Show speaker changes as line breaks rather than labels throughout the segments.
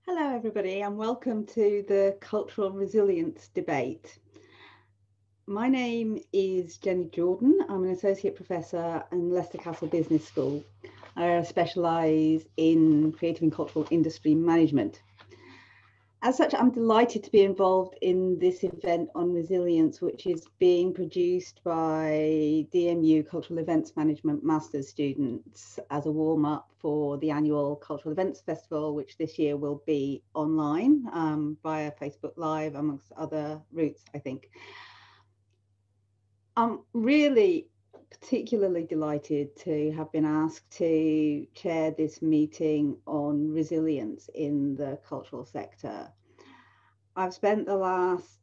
Hello everybody and welcome to the Cultural Resilience Debate. My name is Jenny Jordan. I'm an Associate Professor in Leicester Castle Business School. I specialise in creative and cultural industry management. As such, I'm delighted to be involved in this event on resilience, which is being produced by DMU Cultural Events Management Masters students as a warm-up for the annual Cultural Events Festival, which this year will be online via Facebook Live, amongst other routes, I think. I'm really particularly delighted to have been asked to chair this meeting on resilience in the cultural sector. I've spent the last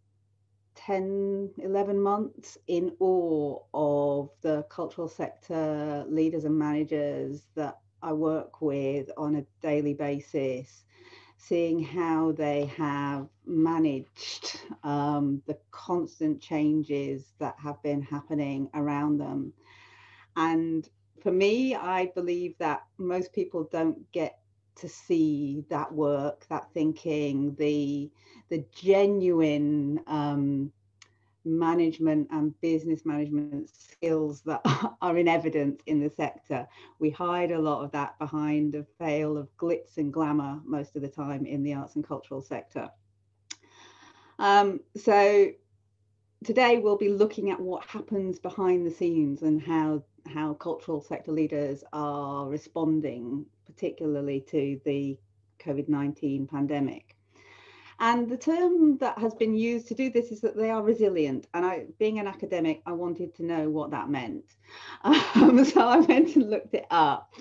11 months in awe of the cultural sector leaders and managers that I work with on a daily basis, seeing how they have managed the constant changes that have been happening around them. And for me, I believe that most people don't get to see that work, that thinking, the genuine management and business management skills that are in evidence in the sector. We hide a lot of that behind a veil of glitz and glamour most of the time in the arts and cultural sector. So today we'll be looking at what happens behind the scenes and how cultural sector leaders are responding, particularly to the COVID-19 pandemic. And the term that has been used to do this is that they are resilient. And being an academic, I wanted to know what that meant. So I went and looked it up.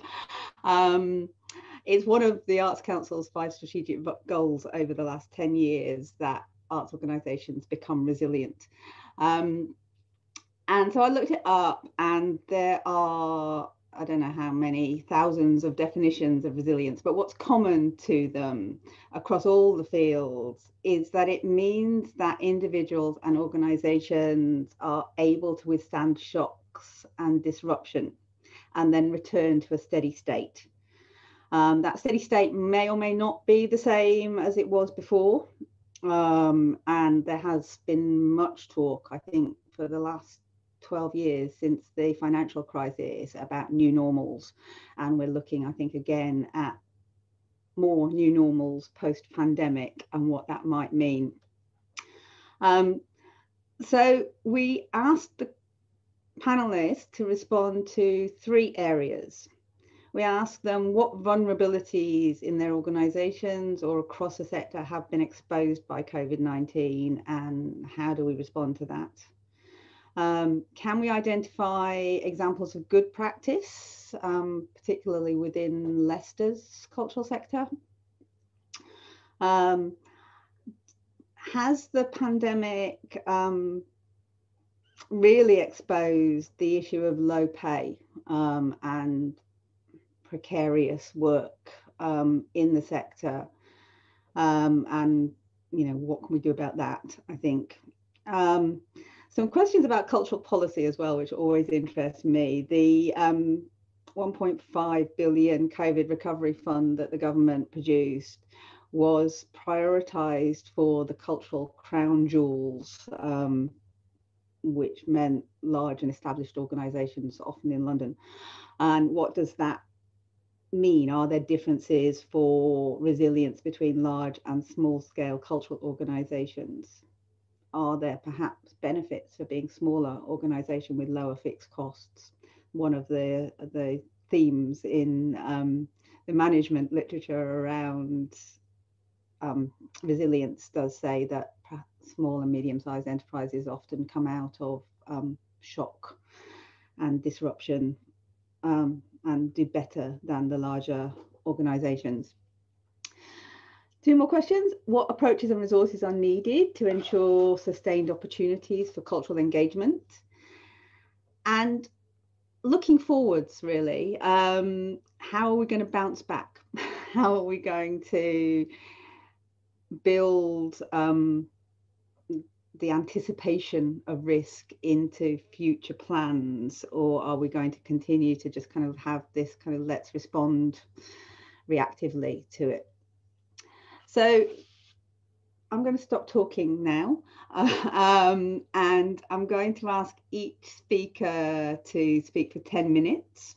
It's one of the Arts Council's 5 strategic goals over the last 10 years that arts organisations become resilient. And so I looked it up, and there are, I don't know how many thousands of definitions of resilience, but what's common to them across all the fields is that it means that individuals and organizations are able to withstand shocks and disruption and then return to a steady state. That steady state may or may not be the same as it was before. And there has been much talk, I think, for the last 12 years since the financial crisis about new normals. And we're looking, I think, again at more new normals post-pandemic and what that might mean. So we asked the panelists to respond to 3 areas. We asked them what vulnerabilities in their organisations or across the sector have been exposed by COVID-19 and how do we respond to that? Can we identify examples of good practice, particularly within Leicester's cultural sector? Has the pandemic really exposed the issue of low pay and precarious work in the sector, and what can we do about that? I think some questions about cultural policy as well, which always interest me. The 1.5 billion COVID recovery fund that the government produced was prioritised for the cultural crown jewels, which meant large and established organisations, often in London. And what does that mean? Are there differences for resilience between large and small scale cultural organisations? Are there perhaps benefits for being smaller organisation with lower fixed costs? One of the themes in the management literature around resilience does say that small and medium-sized enterprises often come out of shock and disruption and do better than the larger organisations. 2 more questions. What approaches and resources are needed to ensure sustained opportunities for cultural engagement? And looking forwards, really, how are we going to bounce back? How are we going to build the anticipation of risk into future plans, or are we going to continue to just kind of have this kind of let's respond reactively to it? So I'm going to stop talking now, and I'm going to ask each speaker to speak for 10 minutes.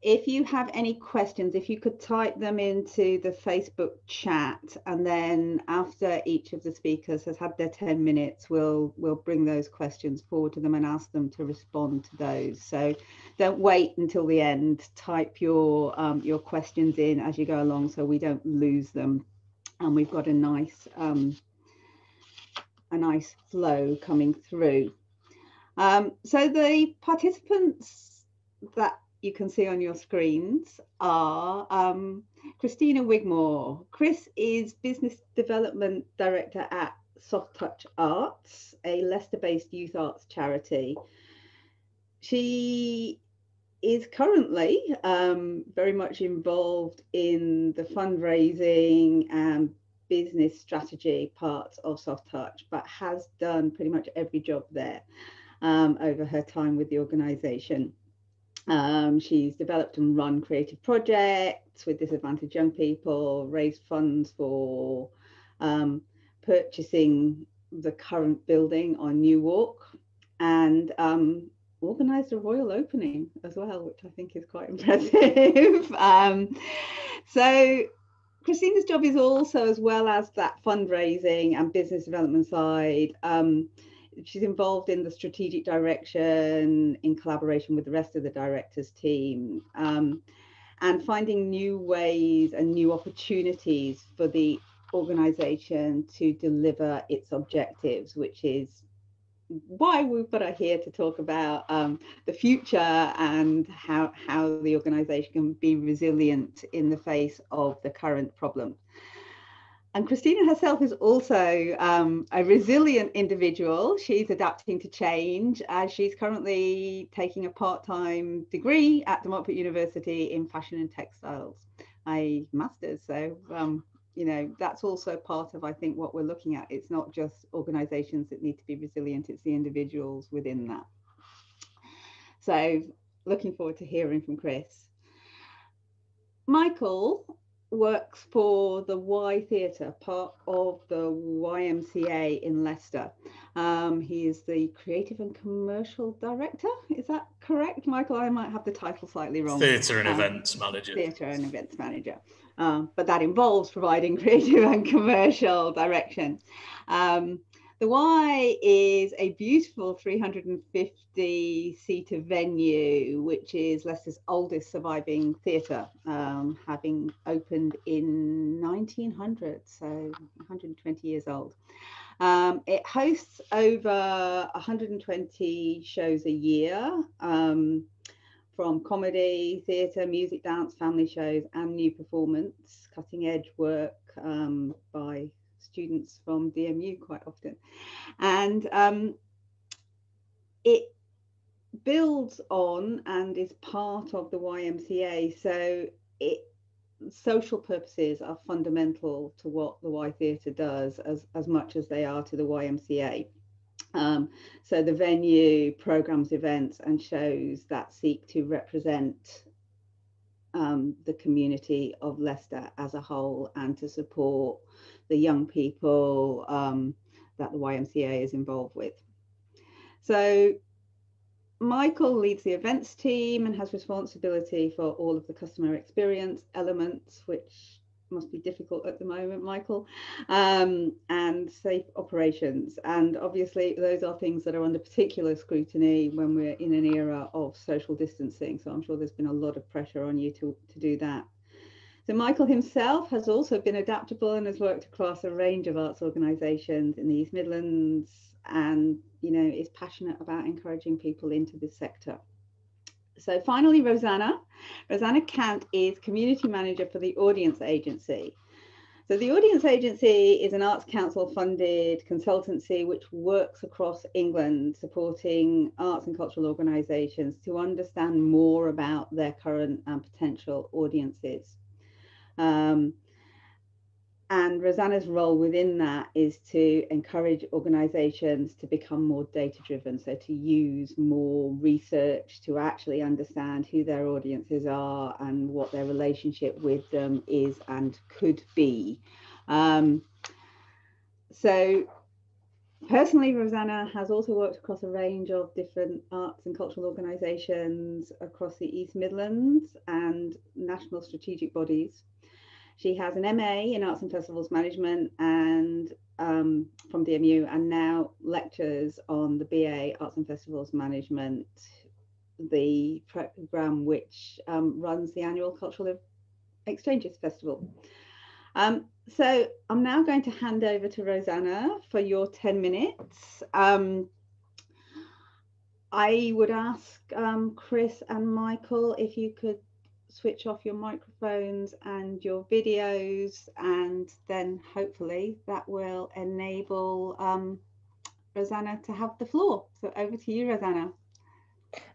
If you have any questions, if you could type them into the Facebook chat, and then after each of the speakers has had their 10 minutes, we'll bring those questions forward to them and ask them to respond to those. So don't wait until the end. Type your questions in as you go along so we don't lose them. And we've got a nice flow coming through. So the participants that you can see on your screens are Christina Wigmore. Chris is Business Development Director at Soft Touch Arts, a Leicester-based youth arts charity. She is currently very much involved in the fundraising and business strategy parts of Soft Touch, but has done pretty much every job there over her time with the organisation. She's developed and run creative projects with disadvantaged young people, raised funds for purchasing the current building on New Walk, and organised a royal opening as well, which I think is quite impressive. So Christina's job is also, as well as that fundraising and business development side, she's involved in the strategic direction in collaboration with the rest of the directors team, and finding new ways and new opportunities for the organisation to deliver its objectives, which is why we've got her here to talk about the future and how the organisation can be resilient in the face of the current problems. And Christina herself is also a resilient individual. She's adapting to change as she's currently taking a part-time degree at Demotford University in fashion and textiles, a master's. So, you know, that's also part of, I think, what we're looking at. It's not just organisations that need to be resilient, it's the individuals within that. So looking forward to hearing from Chris. Michael works for the Y Theatre, part of the YMCA in Leicester. He is the creative and commercial director. Is that correct, Michael? I might have the title slightly wrong.
Theatre and events manager.
Theatre and events manager. But that involves providing creative and commercial direction. The Y is a beautiful 350-seater venue, which is Leicester's oldest surviving theatre, having opened in 1900, so 120 years old. It hosts over 120 shows a year, from comedy, theatre, music, dance, family shows, and new performance, cutting edge work by students from DMU quite often. And it builds on and is part of the YMCA. So social purposes are fundamental to what the Y Theatre does as much as they are to the YMCA. So the venue programs events and shows that seek to represent the community of Leicester as a whole and to support the young people that the YMCA is involved with. So Michael leads the events team and has responsibility for all of the customer experience elements, which must be difficult at the moment, Michael, and safe operations. And obviously those are things that are under particular scrutiny when we're in an era of social distancing. So I'm sure there's been a lot of pressure on you to do that. So Michael himself has also been adaptable and has worked across a range of arts organisations in the East Midlands, and you know, is passionate about encouraging people into this sector. So finally, Rosanna Kant is community manager for the Audience Agency. So the Audience Agency is an Arts Council funded consultancy which works across England, supporting arts and cultural organisations to understand more about their current and potential audiences. And Rosanna's role within that is to encourage organisations to become more data-driven, so to use more research to actually understand who their audiences are and what their relationship with them is and could be, So personally, Rosanna has also worked across a range of different arts and cultural organisations across the East Midlands and national strategic bodies. She has an MA in Arts and Festivals Management and from DMU, and now lectures on the BA Arts and Festivals Management, the programme which runs the annual Cultural Exchanges Festival. So I'm now going to hand over to Rosanna for your 10 minutes. I would ask Chris and Michael if you could switch off your microphones and your videos, and then hopefully that will enable Rosanna to have the floor. So over to you, Rosanna.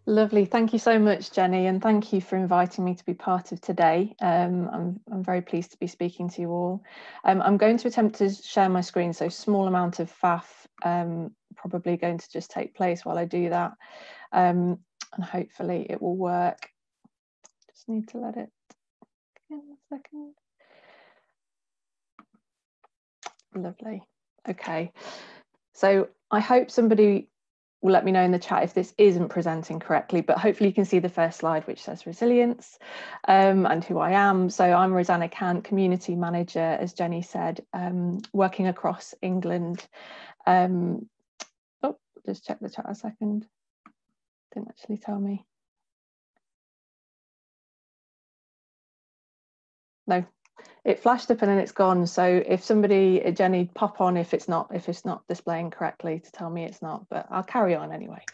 Lovely. Thank you so much, Jenny, and thank you for inviting me to be part of today. I'm very pleased to be speaking to you all. I'm going to attempt to share my screen, so small amount of faff probably going to just take place while I do that, and hopefully it will work. Just need to let it in a second. Lovely. Okay, so I hope somebody will let me know in the chat if this isn't presenting correctly, but hopefully you can see the first slide which says resilience and who I am. So I'm Rosanna Cant, community manager, as Jenny said, working across England. Oh, just check the chat a second. Didn't actually tell me. No, it flashed up and then it's gone. So if somebody, Jenny, pop on if it's not displaying correctly to tell me it's not, but I'll carry on anyway.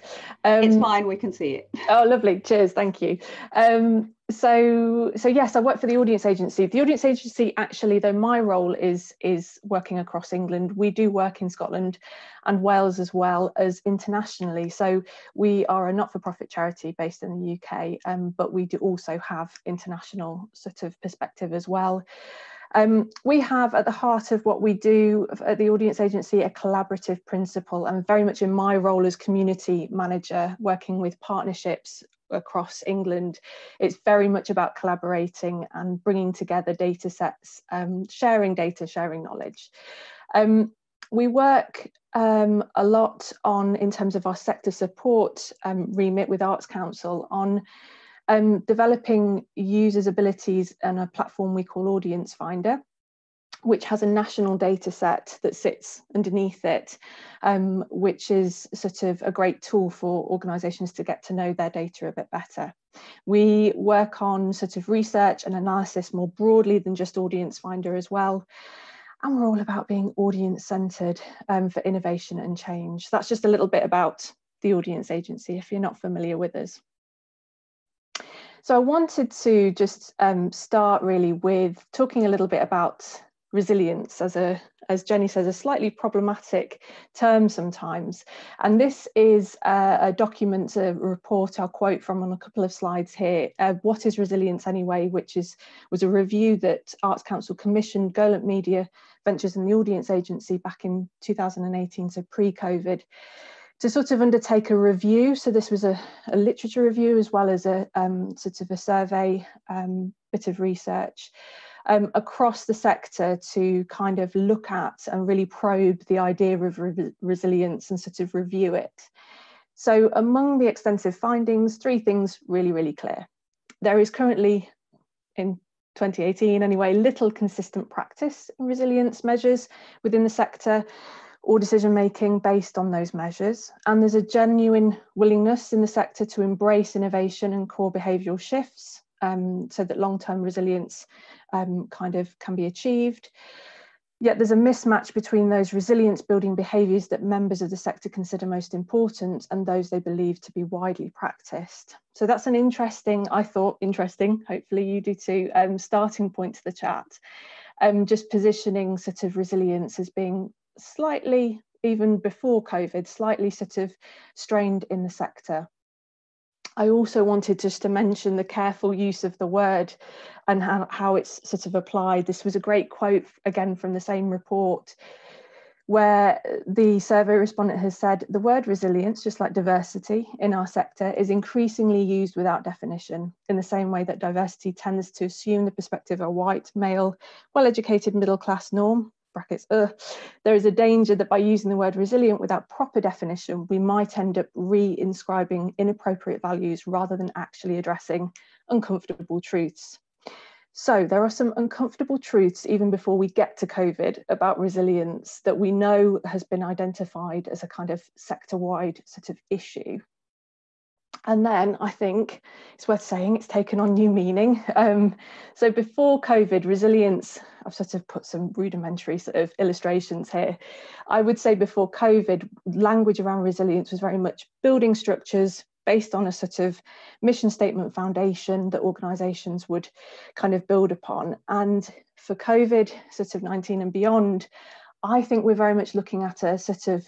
It's fine, we can see it.
Oh, lovely, cheers, thank you. So yes, I work for the Audience Agency. The Audience Agency, actually, though my role is working across England, we do work in Scotland and Wales as well as internationally. So we are a not-for-profit charity based in the UK, but we do also have international sort of perspective as well. We have at the heart of what we do at the Audience Agency a collaborative principle, and very much in my role as community manager working with partnerships across England, it's very much about collaborating and bringing together data sets, sharing data, sharing knowledge. We work a lot on, in terms of our sector support remit with Arts Council, on developing users' abilities and a platform we call Audience Finder, which has a national data set that sits underneath it, which is sort of a great tool for organisations to get to know their data a bit better. We work on sort of research and analysis more broadly than just Audience Finder as well. And we're all about being audience-centred for innovation and change. That's just a little bit about the Audience Agency if you're not familiar with us. So I wanted to just start really with talking a little bit about resilience as Jenny says, a slightly problematic term sometimes. And this is a document, a report I'll quote from on a couple of slides here. What is Resilience Anyway, which was a review that Arts Council commissioned Golant Media Ventures and the Audience Agency back in 2018, so pre-COVID, to sort of undertake a review. So this was a literature review as well as a sort of a survey, bit of research across the sector to kind of look at and really probe the idea of resilience and sort of review it. So among the extensive findings, three things really, really clear. There is currently, in 2018 anyway, little consistent practice in resilience measures within the sector or decision making based on those measures. And there's a genuine willingness in the sector to embrace innovation and core behavioural shifts so that long-term resilience kind of can be achieved. Yet there's a mismatch between those resilience building behaviours that members of the sector consider most important and those they believe to be widely practiced. So that's an interesting, I thought interesting, hopefully you do too, starting point to the chat. Just positioning sort of resilience as being slightly, even before COVID, slightly sort of strained in the sector. I also wanted just to mention the careful use of the word and how it's sort of applied. This was a great quote, again, from the same report, where the survey respondent has said the word resilience, just like diversity in our sector, is increasingly used without definition, in the same way that diversity tends to assume the perspective of a white, male, well-educated middle-class norm, brackets, there is a danger that by using the word resilient without proper definition, we might end up re-inscribing inappropriate values rather than actually addressing uncomfortable truths. So there are some uncomfortable truths even before we get to COVID about resilience that we know has been identified as a kind of sector-wide sort of issue. And then I think it's worth saying it's taken on new meaning. So before COVID, resilience, I've sort of put some rudimentary sort of illustrations here. I would say before COVID, language around resilience was very much building structures based on a sort of mission statement foundation that organisations would kind of build upon. And for COVID, sort of 19 and beyond, I think we're very much looking at a sort of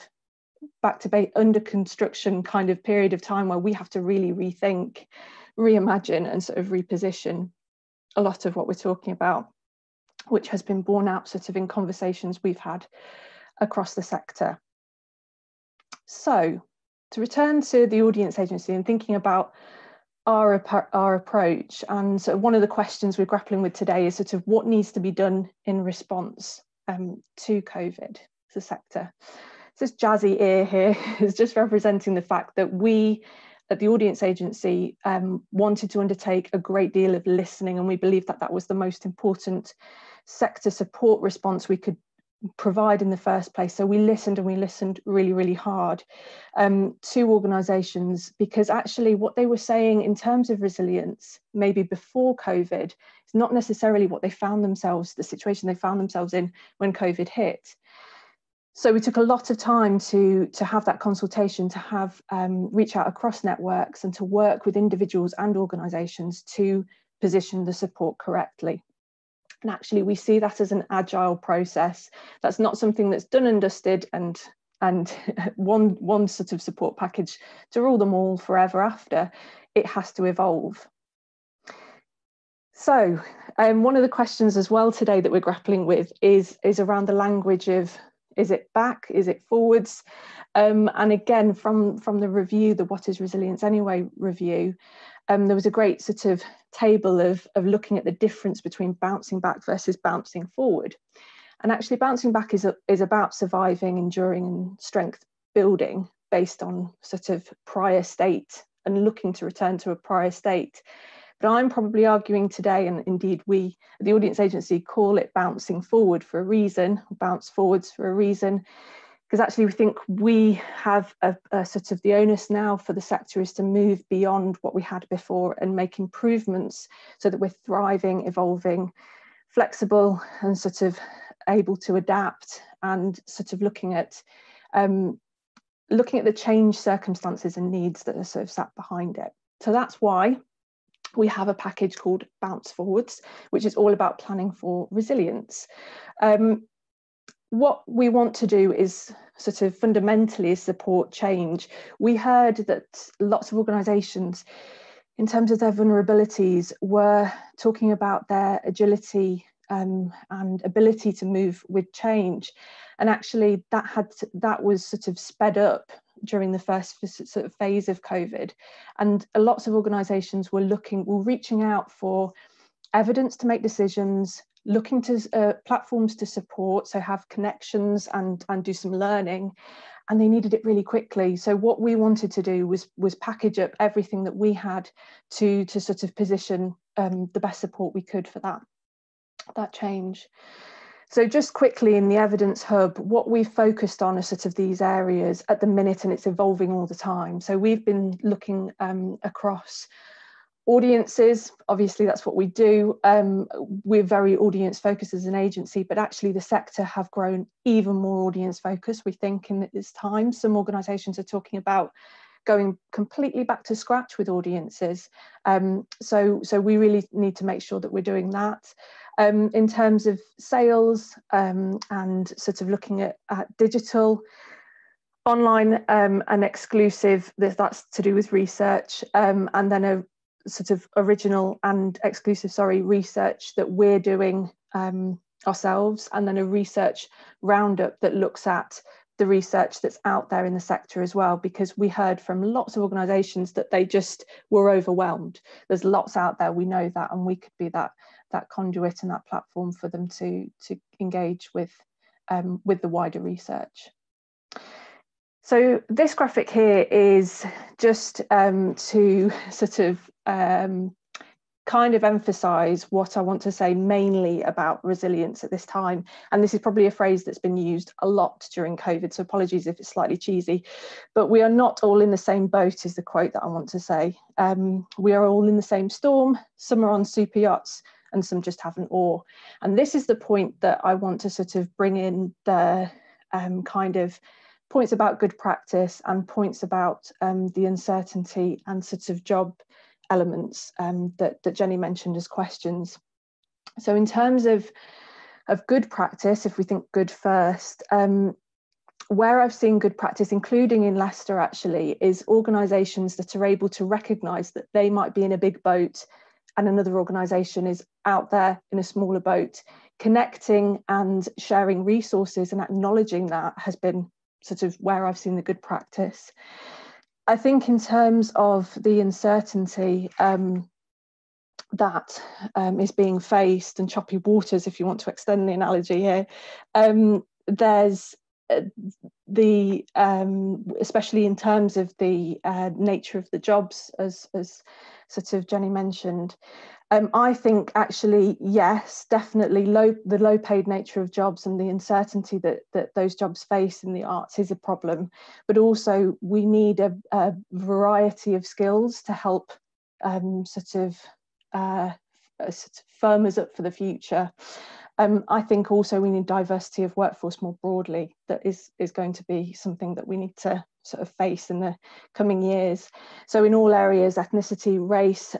back to base under construction kind of period of time where we have to really rethink, reimagine and sort of reposition a lot of what we're talking about, which has been borne out sort of in conversations we've had across the sector. So to return to the audience agency and thinking about our approach, and sort of one of the questions we're grappling with today is sort of what needs to be done in response to COVID as a sector. This jazzy ear here is just representing the fact that we at the audience agency wanted to undertake a great deal of listening, and we believe that that was the most important sector support response we could provide in the first place. So we listened, and we listened really, really hard to organisations, because actually what they were saying in terms of resilience, maybe before COVID, is not necessarily what they found themselves, the situation they found themselves in when COVID hit. So we took a lot of time to have that consultation, to have reach out across networks and to work with individuals and organisations to position the support correctly. And actually we see that as an agile process. That's not something that's done and dusted and one sort of support package to rule them all forever after. It has to evolve. So one of the questions as well today that we're grappling with is around the language of, is it back? Is it forwards? And again, from the review, the What is Resilience Anyway review, there was a great sort of table of looking at the difference between bouncing back versus bouncing forward. And actually bouncing back is about surviving, enduring and strength building based on sort of prior state and looking to return to a prior state. But I'm probably arguing today, and indeed we, the audience agency, call it bouncing forward for a reason, bounce forwards for a reason, because actually we think we have a sort of the onus now for the sector is to move beyond what we had before and make improvements so that we're thriving, evolving, flexible and sort of able to adapt, and sort of looking at the changed circumstances and needs that are sort of sat behind it. So that's why we have a package called Bounce Forwards, which is all about planning for resilience. What we want to do is sort of fundamentally support change. We heard that lots of organisations, in terms of their vulnerabilities, were talking about their agility and ability to move with change. And actually that was sort of sped up during the first sort of phase of COVID. And lots of organisations were reaching out for evidence to make decisions, looking to platforms to support, so have connections and do some learning, and they needed it really quickly. So what we wanted to do was package up everything that we had to sort of position the best support we could for that change. So just quickly, in the Evidence Hub, what we've focused on are sort of these areas at the minute, and it's evolving all the time. So we've been looking across audiences. Obviously, that's what we do. We're very audience focused as an agency, but actually the sector have grown even more audience focused, we think, in this time. Some organisations are talking about going completely back to scratch with audiences. So we really need to make sure that we're doing that. In terms of sales and sort of looking at digital, online and exclusive, that's to do with research, and then a sort of original and exclusive, research that we're doing ourselves, and then a research roundup that looks at the research that's out there in the sector as well, because we heard from lots of organisations that they just were overwhelmed. There's lots out there, we know that, and we could be that conduit and that platform for them to engage with the wider research. So this graphic here is just to sort of kind of emphasize what I want to say mainly about resilience at this time. And this is probably a phrase that's been used a lot during COVID, so apologies if it's slightly cheesy, but we are not all in the same boat is the quote that I want to say. We are all in the same storm, some are on super yachts and some just have an oar. And this is the point that I want to sort of bring in the kind of points about good practice and points about the uncertainty and sort of job elements that Jenny mentioned as questions. So in terms of good practice, if we think good first, where I've seen good practice, including in Leicester actually, is organisations that are able to recognise that they might be in a big boat and another organisation is out there in a smaller boat. Connecting and sharing resources and acknowledging that has been sort of where I've seen the good practice. I think in terms of the uncertainty that is being faced and choppy waters, if you want to extend the analogy here, there's the especially in terms of the nature of the jobs, as sort of Jenny mentioned. I think actually, yes, definitely the low paid nature of jobs and the uncertainty that those jobs face in the arts is a problem, but also we need a variety of skills to help sort of firm us up for the future. I think also we need diversity of workforce more broadly. That is going to be something that we need to sort of face in the coming years. So in all areas, ethnicity, race,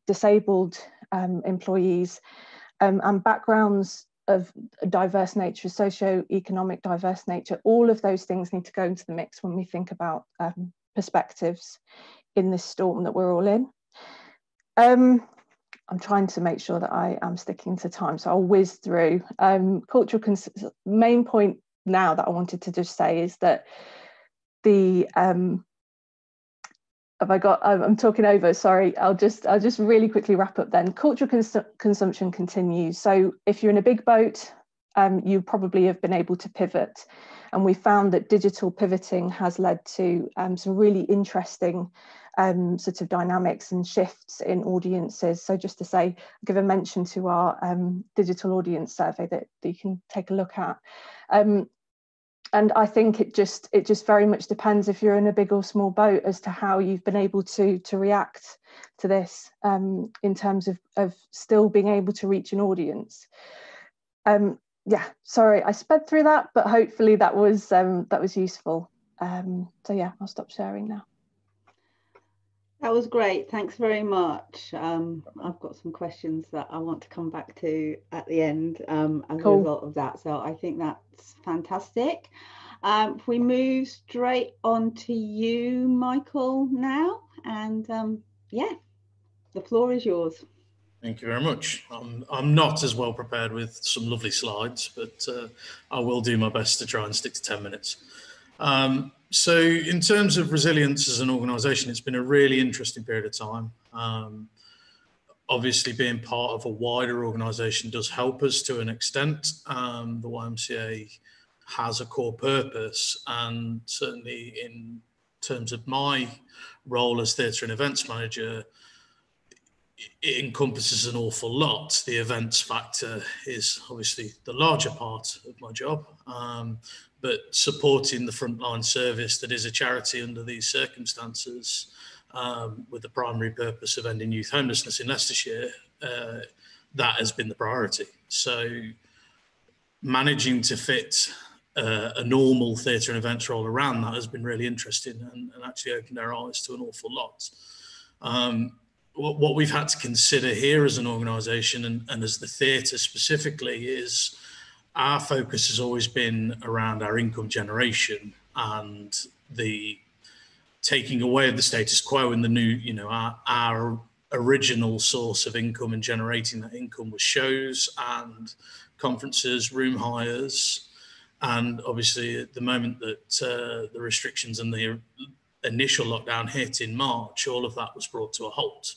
disabled employees, and backgrounds of a diverse nature, socio-economic diverse nature, all of those things need to go into the mix when we think about perspectives in this storm that we're all in. I'm trying to make sure that I am sticking to time, so I'll whiz through. Main point now that I wanted to just say is that the I'm talking over, sorry, I'll just really quickly wrap up then. Cultural consumption continues. So if you're in a big boat, you probably have been able to pivot. And we found that digital pivoting has led to some really interesting sort of dynamics and shifts in audiences. So just to say, give a mention to our digital audience survey that you can take a look at. And I think it just very much depends if you're in a big or small boat as to how you've been able to react to this in terms of still being able to reach an audience. Yeah, sorry, I sped through that, but hopefully that was useful. So yeah, I'll stop sharing now.
That was great. Thanks very much. I've got some questions that I want to come back to at the end as a result of that. So I think that's fantastic. If we move straight on to you, Michael, now, and yeah, the floor is yours.
Thank you very much. I'm not as well prepared with some lovely slides, but I will do my best to try and stick to 10 minutes. So in terms of resilience as an organisation, it's been a really interesting period of time. Obviously, being part of a wider organisation does help us to an extent. The YMCA has a core purpose, and certainly in terms of my role as theatre and events manager, it encompasses an awful lot. The events factor is obviously the larger part of my job, but supporting the frontline service that is a charity under these circumstances, with the primary purpose of ending youth homelessness in Leicestershire, that has been the priority. So managing to fit a normal theatre and events role around that has been really interesting and actually opened our eyes to an awful lot. What we've had to consider here as an organisation and as the theatre specifically is our focus has always been around our income generation and the taking away of the status quo and the new, you know, our original source of income and generating that income was shows and conferences, room hires, and obviously at the moment that the restrictions and the initial lockdown hit in March, all of that was brought to a halt.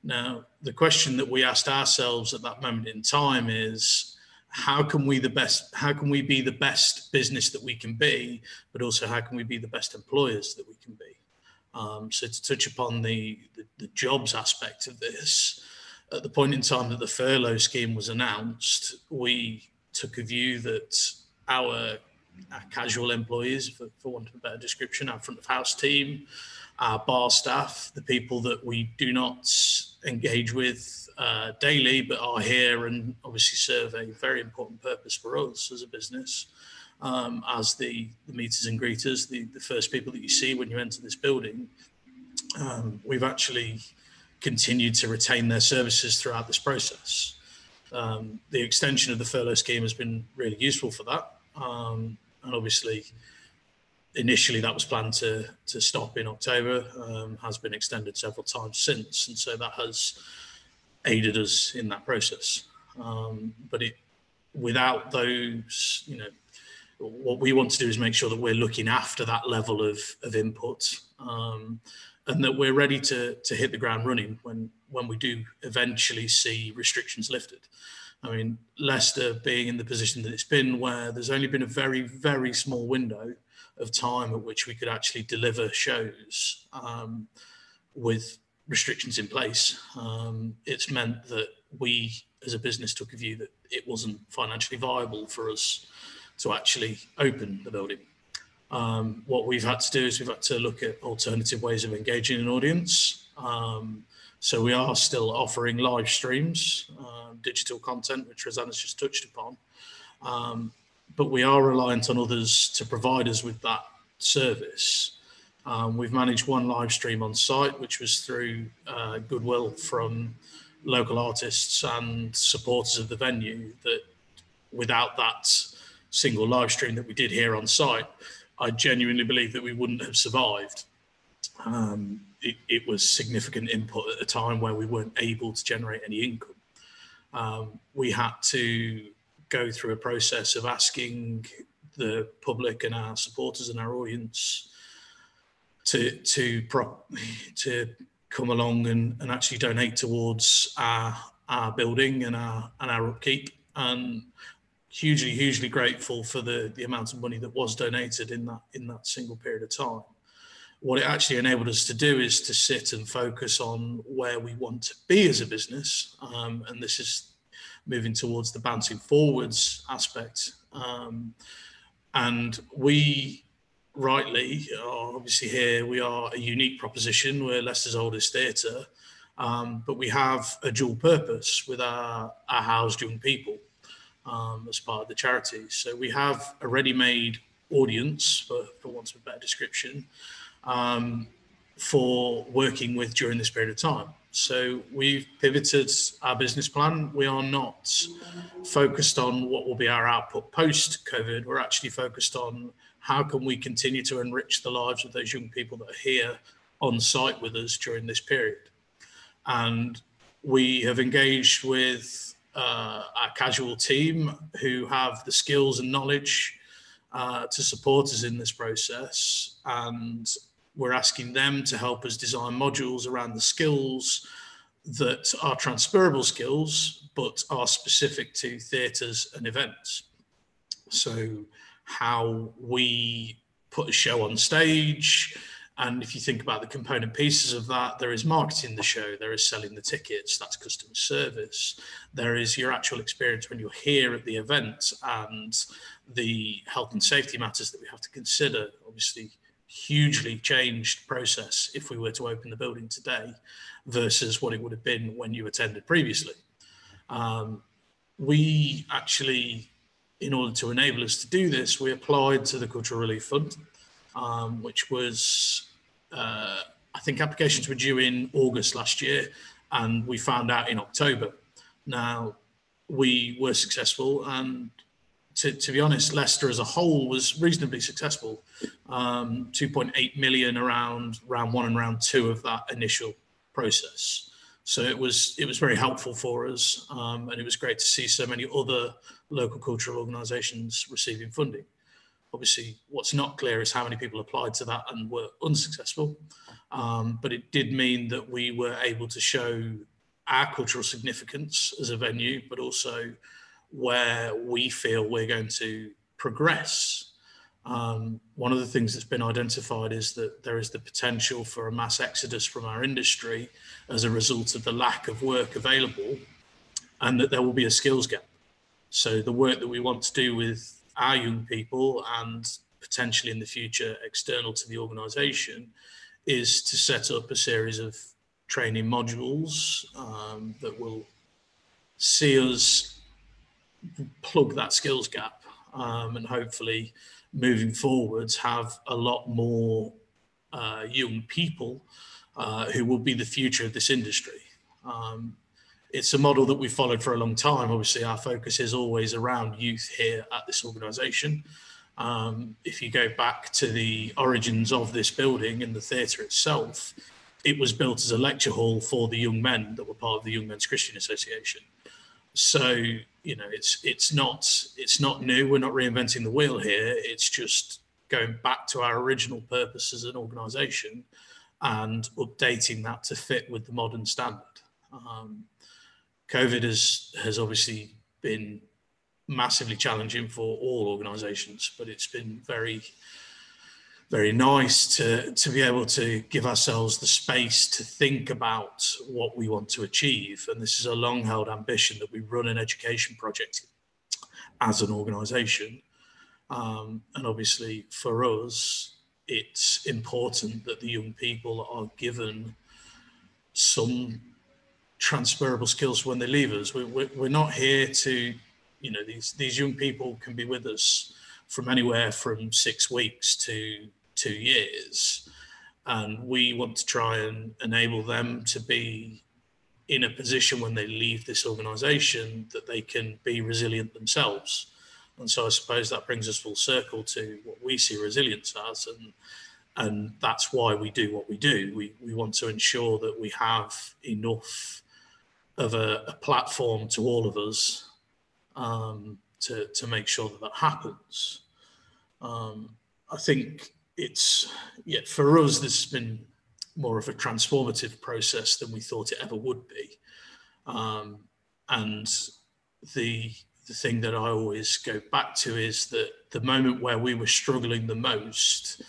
Now, the question that we asked ourselves at that moment in time is, how can we be the best business that we can be, but also how can we be the best employers that we can be? So to touch upon the jobs aspect of this, at the point in time that the furlough scheme was announced, we took a view that our casual employees, for want of a better description, our front of house team, our bar staff, the people that we do not engage with daily, but are here and obviously serve a very important purpose for us as a business, as the meeters and greeters, the first people that you see when you enter this building. We've actually continued to retain their services throughout this process. The extension of the furlough scheme has been really useful for that. And obviously, initially that was planned to stop in October, has been extended several times since. And so that has aided us in that process. But without those, what we want to do is make sure that we're looking after that level of input, and that we're ready to hit the ground running when we do eventually see restrictions lifted. I mean, Leicester being in the position that it's been, where there's only been a very, very small window of time at which we could actually deliver shows with restrictions in place. It's meant that we as a business took a view that it wasn't financially viable for us to actually open the building. What we've had to do is we've had to look at alternative ways of engaging an audience. So we are still offering live streams, digital content, which Rosanna's just touched upon. But we are reliant on others to provide us with that service. We've managed one live stream on site, which was through goodwill from local artists and supporters of the venue, that without that single live stream that we did here on site, I genuinely believe that we wouldn't have survived. It was significant input at a time where we weren't able to generate any income. We had to go through a process of asking the public and our supporters and our audience to come along and actually donate towards our building and our upkeep, and hugely grateful for the amount of money that was donated in that single period of time. What it actually enabled us to do is to sit and focus on where we want to be as a business, and this is moving towards the bouncing forwards aspect. And we rightly are obviously here, we are a unique proposition. We're Leicester's oldest theatre, but we have a dual purpose with our housed young people as part of the charity. So we have a ready-made audience, for want of a better description, for working with during this period of time. So we've pivoted our business plan. We are not focused on what will be our output post-COVID. We're actually focused on how can we continue to enrich the lives of those young people that are here on site with us during this period. And we have engaged with our casual team, who have the skills and knowledge to support us in this process. And we're asking them to help us design modules around the skills that are transferable skills, but are specific to theatres and events. So how we put a show on stage, and if you think about the component pieces of that, there is marketing the show, there is selling the tickets, that's customer service, there is your actual experience when you're here at the event, and the health and safety matters that we have to consider. Obviously, hugely changed process if we were to open the building today versus what it would have been when you attended previously. We actually, in order to enable us to do this, we applied to the Cultural Relief Fund, which was, I think applications were due in August last year, and we found out in October. Now, we were successful, and to be honest, Leicester as a whole was reasonably successful. 2.8 million around round one and round two of that initial process. So it was very helpful for us, and it was great to see so many other local cultural organisations receiving funding. Obviously, what's not clear is how many people applied to that and were unsuccessful, but it did mean that we were able to show our cultural significance as a venue, but also where we feel we're going to progress. One of the things that's been identified is that there is the potential for a mass exodus from our industry as a result of the lack of work available, and that there will be a skills gap. So the work that we want to do with our young people, and potentially in the future external to the organisation, is to set up a series of training modules that will see us plug that skills gap, and hopefully moving forwards have a lot more young people who will be the future of this industry. It's a model that we've followed for a long time. Obviously, our focus is always around youth here at this organisation. If you go back to the origins of this building and the theatre itself, it was built as a lecture hall for the young men that were part of the Young Men's Christian Association. So, you know, it's not new. We're not reinventing the wheel here. It's just going back to our original purpose as an organisation and updating that to fit with the modern standard. COVID has obviously been massively challenging for all organisations, but it's been very, very nice to be able to give ourselves the space to think about what we want to achieve. And this is a long-held ambition that we run an education project as an organisation. And obviously for us, it's important that the young people are given some transferable skills when they leave us. We're not here to, you know, these young people can be with us from anywhere from 6 weeks to 2 years, and we want to try and enable them to be in a position when they leave this organisation that they can be resilient themselves. And so I suppose that brings us full circle to what we see resilience as, and that's why we do what we do. We want to ensure that we have enough of a platform to all of us to make sure that happens. I think for us, this has been more of a transformative process than we thought it ever would be. And the thing that I always go back to is that the moment where we were struggling the most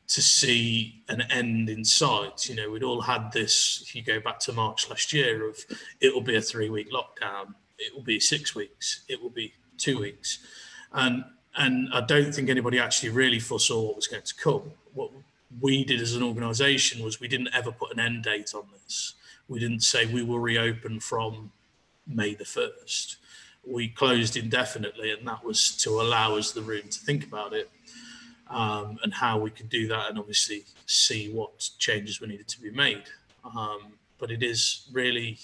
to see an end in sight, you know, we'd all had this, if you go back to March last year, of it will be a 3-week lockdown, it will be 6 weeks, it will be 2 weeks. And I don't think anybody actually really foresaw what was going to come. What we did as an organisation was we didn't ever put an end date on this. We didn't say we will reopen from May the 1st. We closed indefinitely, and that was to allow us the room to think about it, and how we could do that, and obviously see what changes were needed to be made. But it is really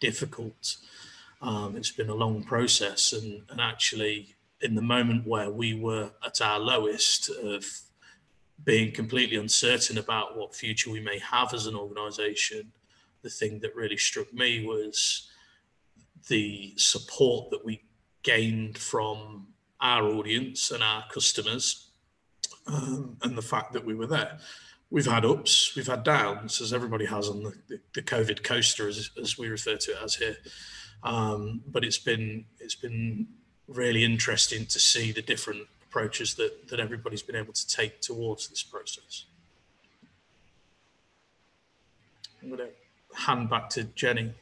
difficult. It's been a long process, and actually in the moment where we were at our lowest of being completely uncertain about what future we may have as an organisation, the thing that really struck me was the support that we gained from our audience and our customers, and the fact that we were there. We've had ups, we've had downs, as everybody has on the COVID coaster, as we refer to it as here. But it's been really interesting to see the different approaches that everybody's been able to take towards this process. I'm going to hand back to Jenny.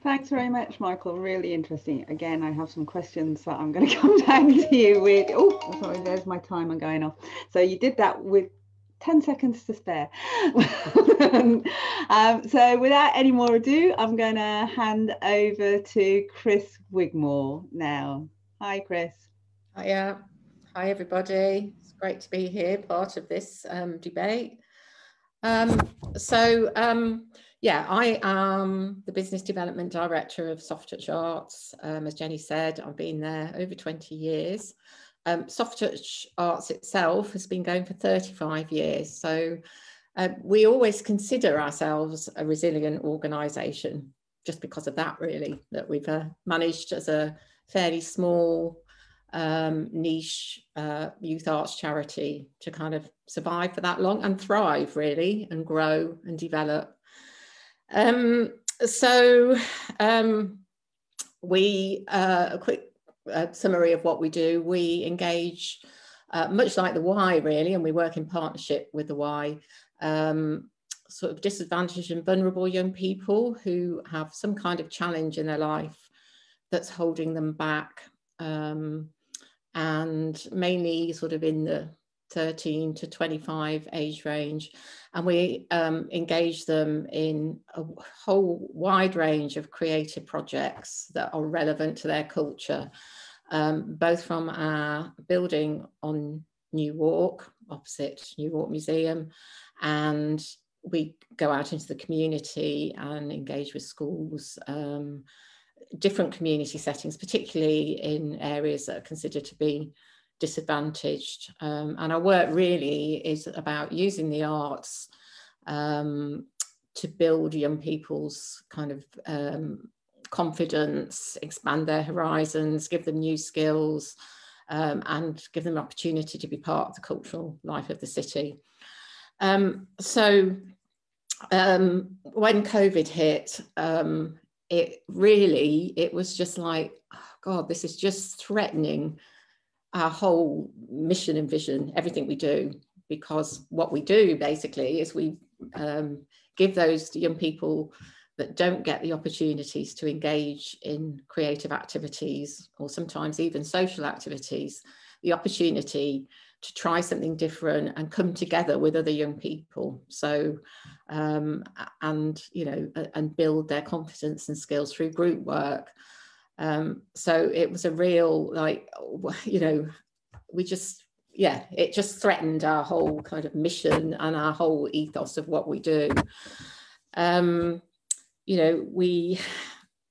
Thanks very much, Michael. Really interesting. Again, I have some questions that I'm going to come back to you with. Oh, sorry, there's my timer going off. So you did that with 10 seconds to spare. So without any more ado, I'm going to hand over to Chris Wigmore now. Hi, Chris.
Hiya. Hi, everybody. It's great to be here, part of this debate. Yeah, I am the Business Development Director of Soft Touch Arts. As Jenny said, I've been there over 20 years. Soft Touch Arts itself has been going for 35 years. So we always consider ourselves a resilient organisation, just because of that, really, that we've managed as a fairly small niche youth arts charity to kind of survive for that long and thrive, really, and grow and develop. A quick summary of what we do. We engage, much like the Y, really, and we work in partnership with the Y, sort of disadvantaged and vulnerable young people who have some kind of challenge in their life that's holding them back, and mainly sort of in the 13 to 25 age range. And we engage them in a whole wide range of creative projects that are relevant to their culture, both from our building on New Walk, opposite New Walk Museum, and we go out into the community and engage with schools, different community settings, particularly in areas that are considered to be disadvantaged. And our work really is about using the arts to build young people's kind of confidence, expand their horizons, give them new skills, and give them opportunity to be part of the cultural life of the city. When COVID hit, it was just like, oh God, this is just threatening our whole mission and vision, everything we do, because what we do basically is we give those young people that don't get the opportunities to engage in creative activities, or sometimes even social activities, the opportunity to try something different and come together with other young people. So, and build their confidence and skills through group work. So it was a real, it just threatened our whole kind of mission and our whole ethos of what we do.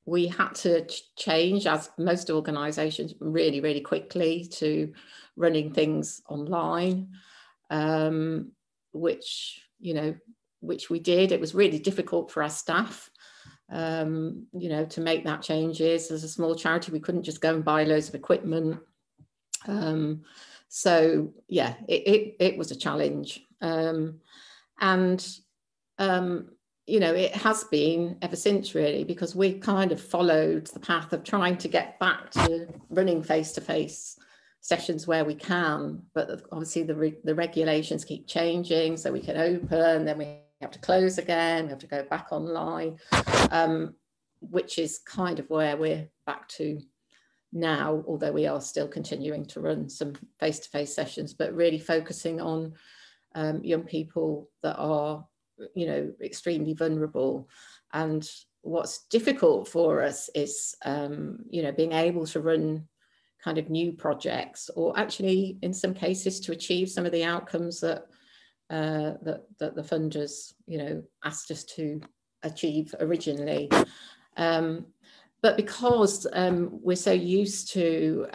We had to change, as most organisations, really, really quickly, to running things online, which we did. It was really difficult for our staff, to make that changes. As a small charity, we couldn't just go and buy loads of equipment. It was a challenge. It has been ever since, really, because we kind of followed the path of trying to get back to running face-to-face sessions where we can, but obviously the regulations keep changing, so we can open, then we have to close again, we have to go back online, which is kind of where we're back to now, although we are still continuing to run some face-to-face sessions, but really focusing on young people that are extremely vulnerable. And what's difficult for us is being able to run kind of new projects, or actually in some cases to achieve some of the outcomes that the funders asked us to achieve originally. But because we're so used to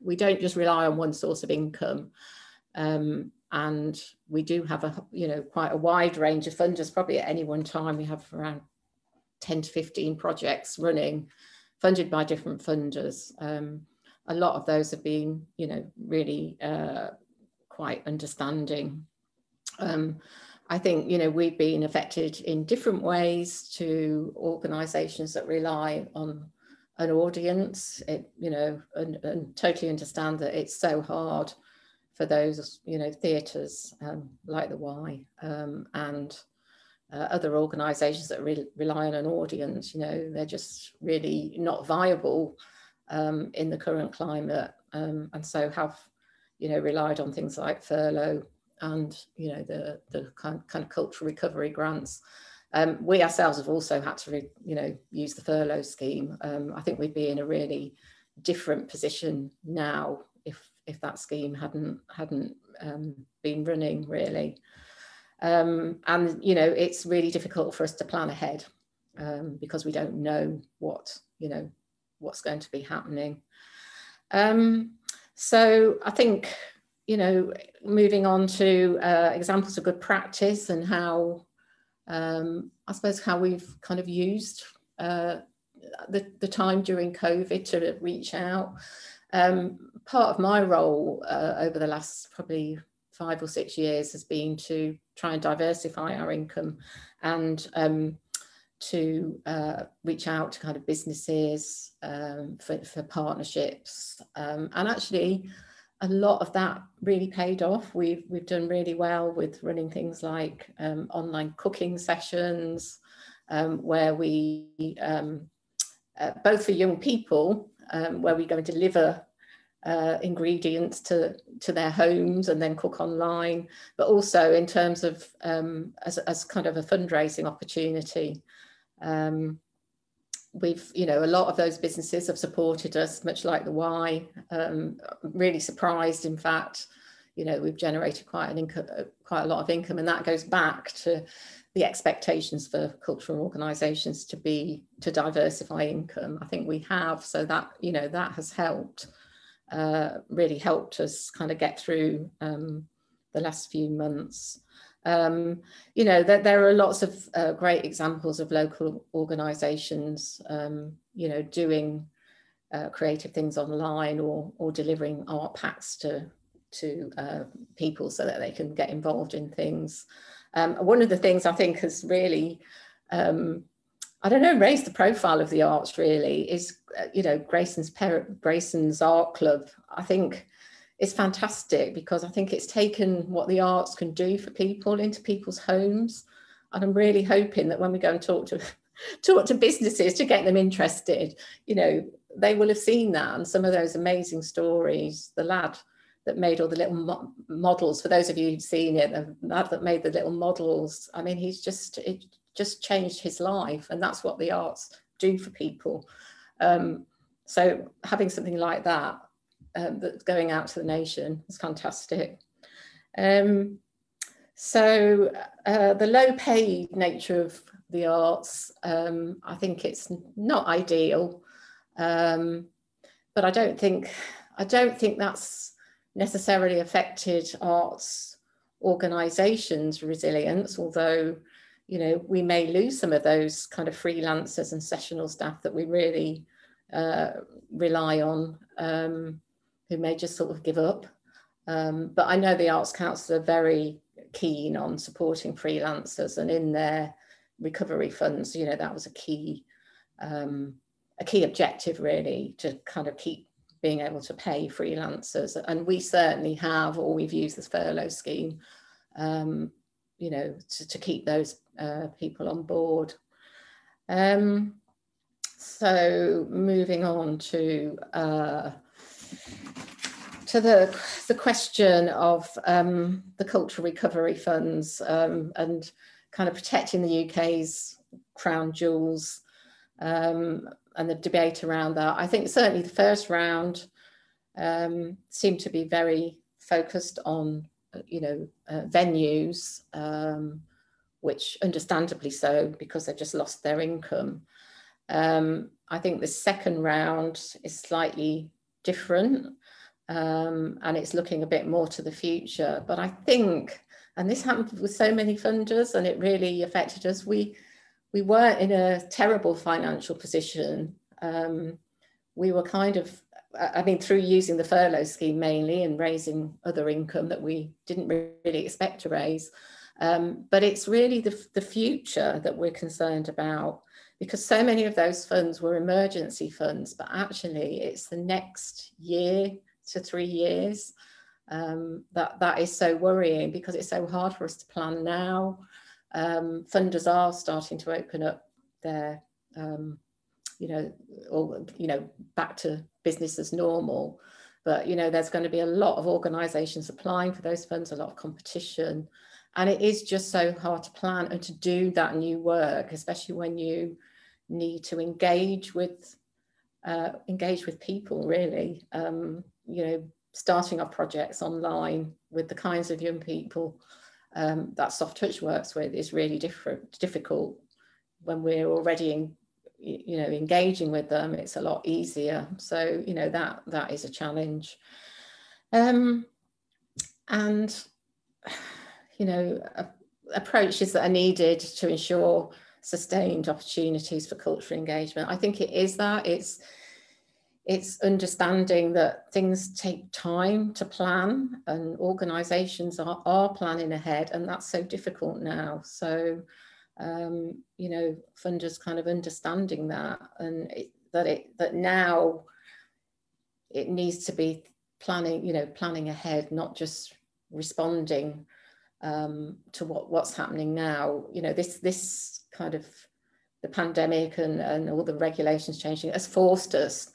we don't just rely on one source of income, and we do have quite a wide range of funders. Probably at any one time we have around 10 to 15 projects running, funded by different funders. A lot of those have been really quite understanding. I think we've been affected in different ways to organisations that rely on an audience, and totally understand that it's so hard for those theatres like the Y, and other organisations that rely on an audience. They're just really not viable in the current climate, and so have relied on things like furlough and the kind of cultural recovery grants. We ourselves have also had to use the furlough scheme. I think we'd be in a really different position now if that scheme hadn't been running, really. And it's really difficult for us to plan ahead, because we don't know what's going to be happening. So I think, you know, moving on to examples of good practice and how, I suppose, how we've kind of used the time during COVID to reach out. Part of my role over the last probably 5 or 6 years has been to try and diversify our income and to reach out to kind of businesses for partnerships, and actually a lot of that really paid off. We've done really well with running things like online cooking sessions, where we both for young people, where we go and deliver ingredients to their homes and then cook online, but also in terms of as kind of a fundraising opportunity. We've, you know, a lot of those businesses have supported us, much like the Y. Really surprised, in fact, you know, we've generated quite a lot of income, and that goes back to the expectations for cultural organisations to diversify income. I think we have, so that, you know, that has helped, really helped us kind of get through the last few months. You know, there are lots of great examples of local organisations, you know, doing creative things online or delivering art packs to people so that they can get involved in things. One of the things I think has really, I don't know, raised the profile of the arts really is, you know, Grayson's Art Club. I think it's fantastic because I think it's taken what the arts can do for people into people's homes. And I'm really hoping that when we go and talk to businesses to get them interested, you know, they will have seen that and some of those amazing stories. The lad that made all the little models, for those of you who've seen it, the lad that made the little models, I mean, it just changed his life, and that's what the arts do for people. So having something like that, that's going out to the nation is fantastic. So the low paid nature of the arts, I think it's not ideal, but I don't think that's necessarily affected arts organisations' resilience, although, you know, we may lose some of those kind of freelancers and sessional staff that we really rely on, who may just sort of give up. But I know the Arts Council are very keen on supporting freelancers, and in their recovery funds, you know, that was a key objective really, to kind of keep being able to pay freelancers. And we certainly have, or we've used this furlough scheme, you know, to keep those people on board. So moving on to the question of the cultural recovery funds, and kind of protecting the UK's crown jewels, and the debate around that. I think certainly the first round seemed to be very focused on, you know, venues, which understandably so, because they've just lost their income. I think the second round is slightly different, and it's looking a bit more to the future. But I think, and this happened with so many funders and it really affected us, we weren't in a terrible financial position. We were kind of, I mean, through using the furlough scheme mainly and raising other income that we didn't really expect to raise. But it's really the future that we're concerned about, because so many of those funds were emergency funds, but actually it's the next year to 3 years that is so worrying, because it's so hard for us to plan now. Funders are starting to open up their, you know, or, you know, back to business as normal. But, you know, there's going to be a lot of organisations applying for those funds, a lot of competition. And it is just so hard to plan and to do that new work, especially when you need to engage with people, really. You know, starting our projects online with the kinds of young people that Soft Touch works with is really difficult when we're already you know, engaging with them, it's a lot easier. So, you know, that is a challenge. And, you know, approaches that are needed to ensure sustained opportunities for cultural engagement. I think it is that. It's understanding that things take time to plan, and organisations are planning ahead, and that's so difficult now. So, you know, funders kind of understanding that, and that now it needs to be planning, you know, planning ahead, not just responding to what's happening now. You know, this kind of the pandemic and all the regulations changing has forced us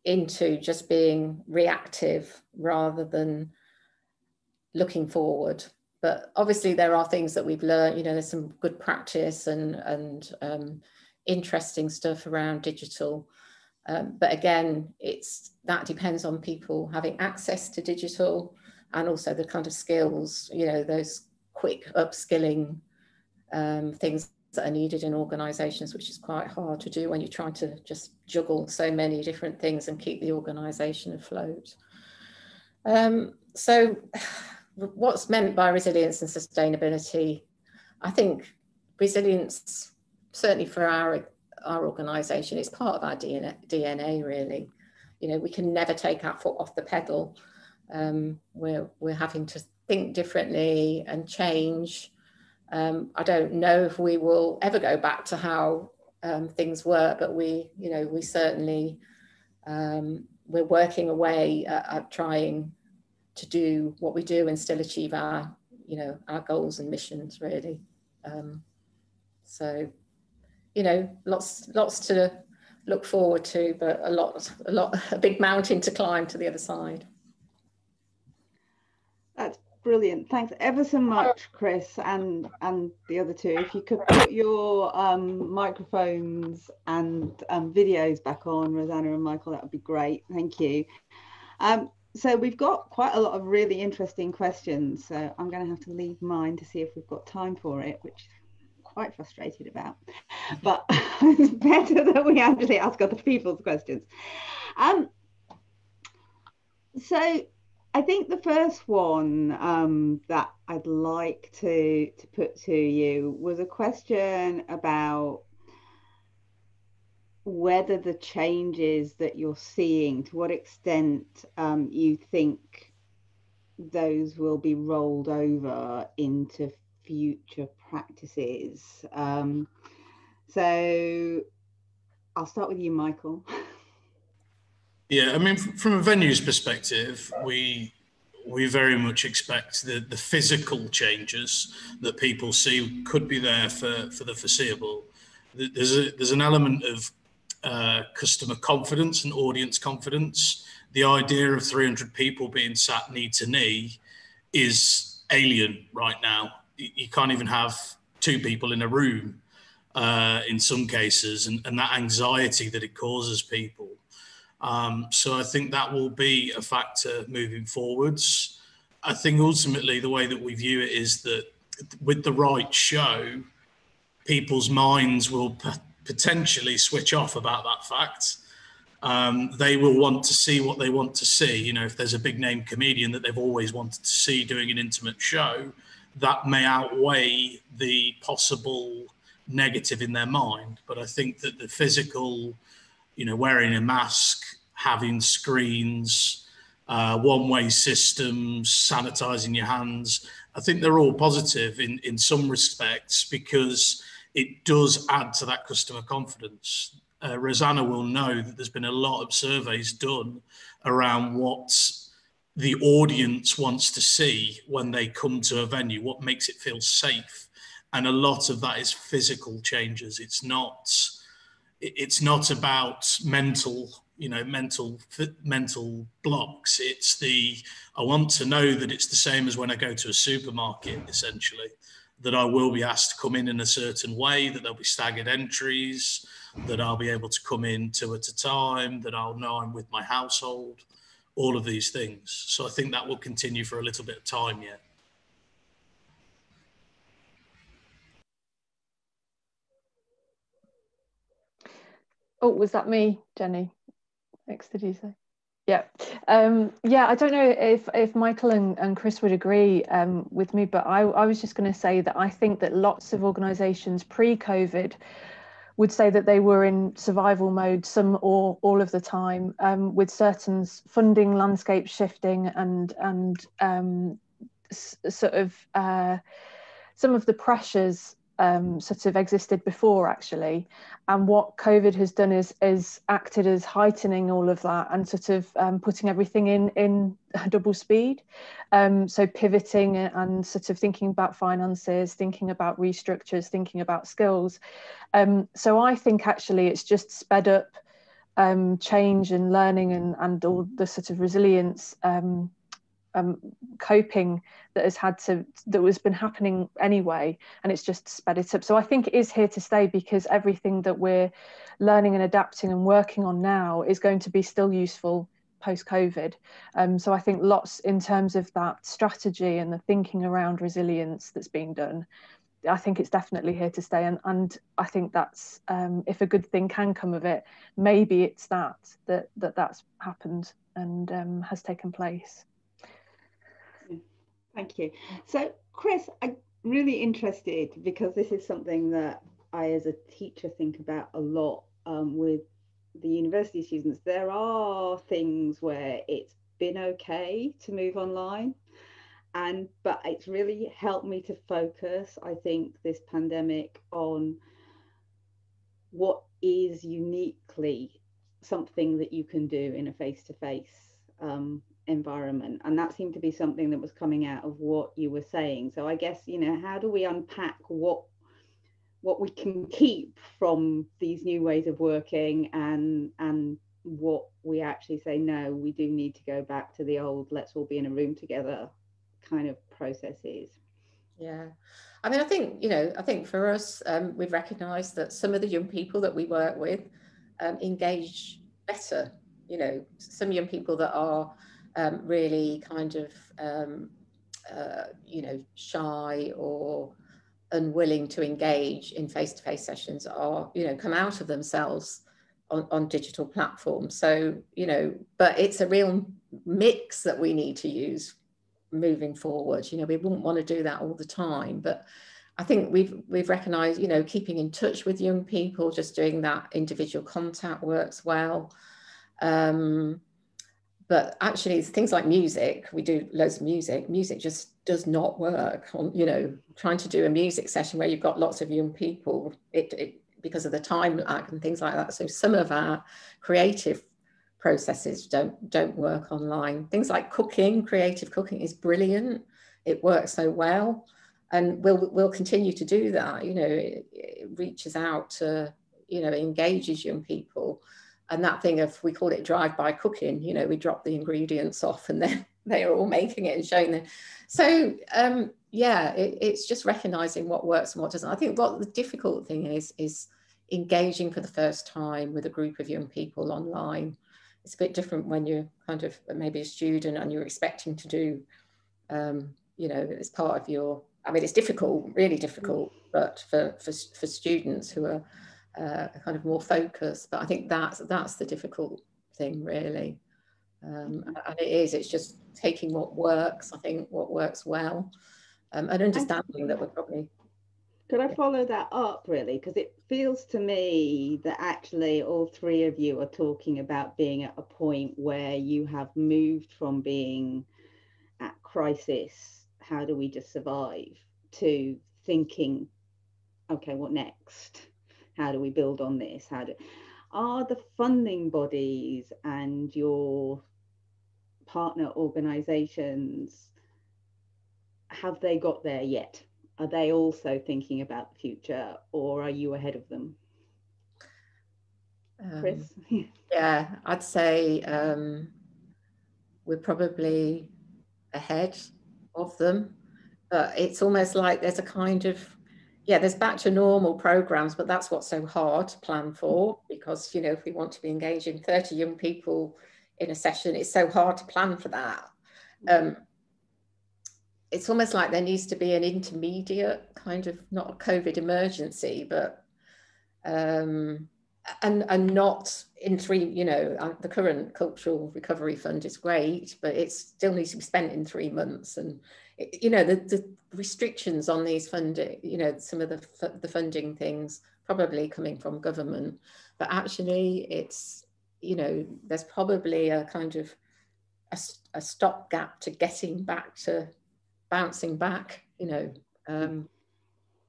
into just being reactive rather than looking forward. But obviously there are things that we've learned, you know, there's some good practice and interesting stuff around digital. But again, that depends on people having access to digital, and also the kind of skills, you know, those quick upskilling things that are needed in organisations, which is quite hard to do when you're trying to just juggle so many different things and keep the organisation afloat. So what's meant by resilience and sustainability? I think resilience, certainly for our organisation, is part of our DNA really. You know, we can never take our foot off the pedal. We're having to think differently and change. I don't know if we will ever go back to how things were, but we certainly, we're working away at trying to do what we do and still achieve our goals and missions really. So, you know, lots to look forward to, but a big mountain to climb to the other side.
That's brilliant. Thanks ever so much, Chris, and the other two. If you could put your microphones and videos back on, Rosanna and Michael, that would be great. Thank you. So we've got quite a lot of really interesting questions. So I'm going to have to leave mine to see if we've got time for it, which I'm quite frustrated about. But it's better that we actually ask other people's questions. So I think the first one that I'd like to put to you was a question about whether the changes that you're seeing, to what extent you think those will be rolled over into future practices. So I'll start with you, Michael.
Yeah, I mean, from a venue's perspective, we very much expect the physical changes that people see could be there for the foreseeable. There's an element of customer confidence and audience confidence. The idea of 300 people being sat knee to knee is alien right now. You can't even have two people in a room in some cases, and that anxiety that it causes people. So I think that will be a factor moving forwards. I think ultimately the way that we view it is that with the right show, people's minds will potentially switch off about that fact. They will want to see what they want to see. You know, if there's a big name comedian that they've always wanted to see doing an intimate show, that may outweigh the possible negative in their mind. But I think that the physical, you know, wearing a mask, having screens, one-way systems, sanitizing your hands, I think they're all positive in some respects, because it does add to that customer confidence. Rosanna will know that there's been a lot of surveys done around what the audience wants to see when they come to a venue, what makes it feel safe. And a lot of that is physical changes. It's not about mental blocks. It's I want to know that it's the same as when I go to a supermarket, essentially, that I will be asked to come in a certain way, that there'll be staggered entries, that I'll be able to come in 2 at a time, that I'll know I'm with my household, all of these things. So I think that will continue for a little bit of time yet.
Oh, was that me, Jenny? Next, did you say? Yeah. Yeah, I don't know if Michael and Chris would agree with me, but I was just going to say that I think that lots of organisations pre-COVID would say that they were in survival mode some or all of the time, with certain funding landscape shifting and sort of some of the pressures sort of existed before, actually, and what COVID has done is acted as heightening all of that and sort of putting everything in double speed. So pivoting and sort of thinking about finances, thinking about restructures, thinking about skills. So I think actually it's just sped up change and learning and all the sort of resilience coping that has been happening anyway, and it's just sped it up. So I think it is here to stay, because everything that we're learning and adapting and working on now is going to be still useful post-COVID. So I think lots in terms of that strategy and the thinking around resilience that's being done, I think it's definitely here to stay. And I think that's if a good thing can come of it, maybe it's that's happened and has taken place.
Thank you. So, Chris, I'm really interested, because this is something that I, as a teacher, think about a lot with the university students. There are things where it's been okay to move online, but it's really helped me to focus, I think, this pandemic on what is uniquely something that you can do in a face-to-face environment. And that seemed to be something that was coming out of what you were saying. So I guess, how do we unpack what we can keep from these new ways of working, and what we actually say, no, we do need to go back to the old, let's all be in a room together kind of processes?
Yeah, I mean, I think for us, we've recognised that some of the young people that we work with engage better. Some young people that are really kind of shy or unwilling to engage in face-to-face sessions are come out of themselves on digital platforms. So but it's a real mix that we need to use moving forward. We wouldn't want to do that all the time, but I think we've recognized keeping in touch with young people, just doing that individual contact works well. But actually things like music, we do loads of music just does not work on trying to do a music session where you've got lots of young people, it because of the time lag and things like that. So some of our creative processes don't work online. Things like cooking, creative cooking is brilliant. It works so well, and we'll continue to do that. It reaches out to engages young people, and that thing of, we call it drive-by cooking. We drop the ingredients off and then they are all making it and showing them. So yeah, it's just recognizing what works and what doesn't. I think what the difficult thing is engaging for the first time with a group of young people online. It's a bit different when you're kind of maybe a student and you're expecting to do, as part of your, I mean, it's difficult, really difficult, but for students who are kind of more focused. But I think that's the difficult thing, really. And it's just taking what works, I think, what works well, and understanding that we're probably...
Could I follow that up, really? Because it feels to me that actually all three of you are talking about being at a point where you have moved from being at crisis, how do we just survive, to thinking, okay, what next? How do we build on this? Are the funding bodies and your partner organizations, have they got there yet? Are they also thinking about the future, or are you ahead of them? Chris?
Yeah, I'd say we're probably ahead of them, but it's almost like there's a kind of, there's back to normal programs, but that's what's so hard to plan for, because if we want to be engaging 30 young people in a session, it's so hard to plan for that. It's almost like there needs to be an intermediate kind of, not a COVID emergency, but and not in 3, you know, the current Cultural Recovery Fund is great, but it still needs to be spent in 3 months. And, you know, the restrictions on these funding, you know, some of the funding things probably coming from government, but actually it's, you know, there's probably a kind of a stopgap to getting back to bouncing back, you know.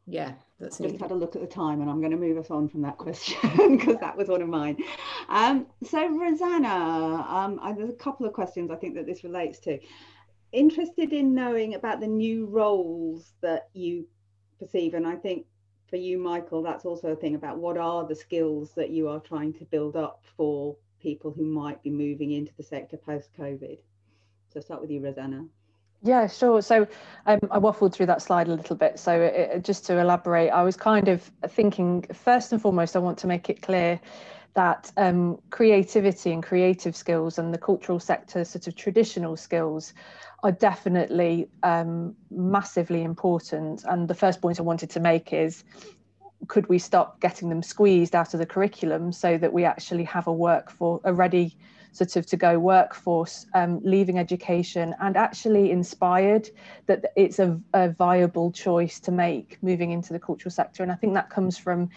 Yeah, that's
just had a look at the time, and I'm going to move us on from that question because that was one of mine. So Rosanna, there's a couple of questions I think that this relates to. Interested in knowing about the new roles that you perceive, and I think for you, Michael, that's also a thing about what are the skills that you are trying to build up for people who might be moving into the sector post-COVID. So I'll start with you, Rosanna.
Yeah, sure. So I waffled through that slide a little bit. So just to elaborate, I was kind of thinking, first and foremost, I want to make it clear that creativity and creative skills and the cultural sector sort of traditional skills are definitely massively important. And the first point I wanted to make is, could we stop getting them squeezed out of the curriculum so that we actually have a ready sort of to go workforce leaving education and actually inspired that it's a viable choice to make moving into the cultural sector. And I think that comes from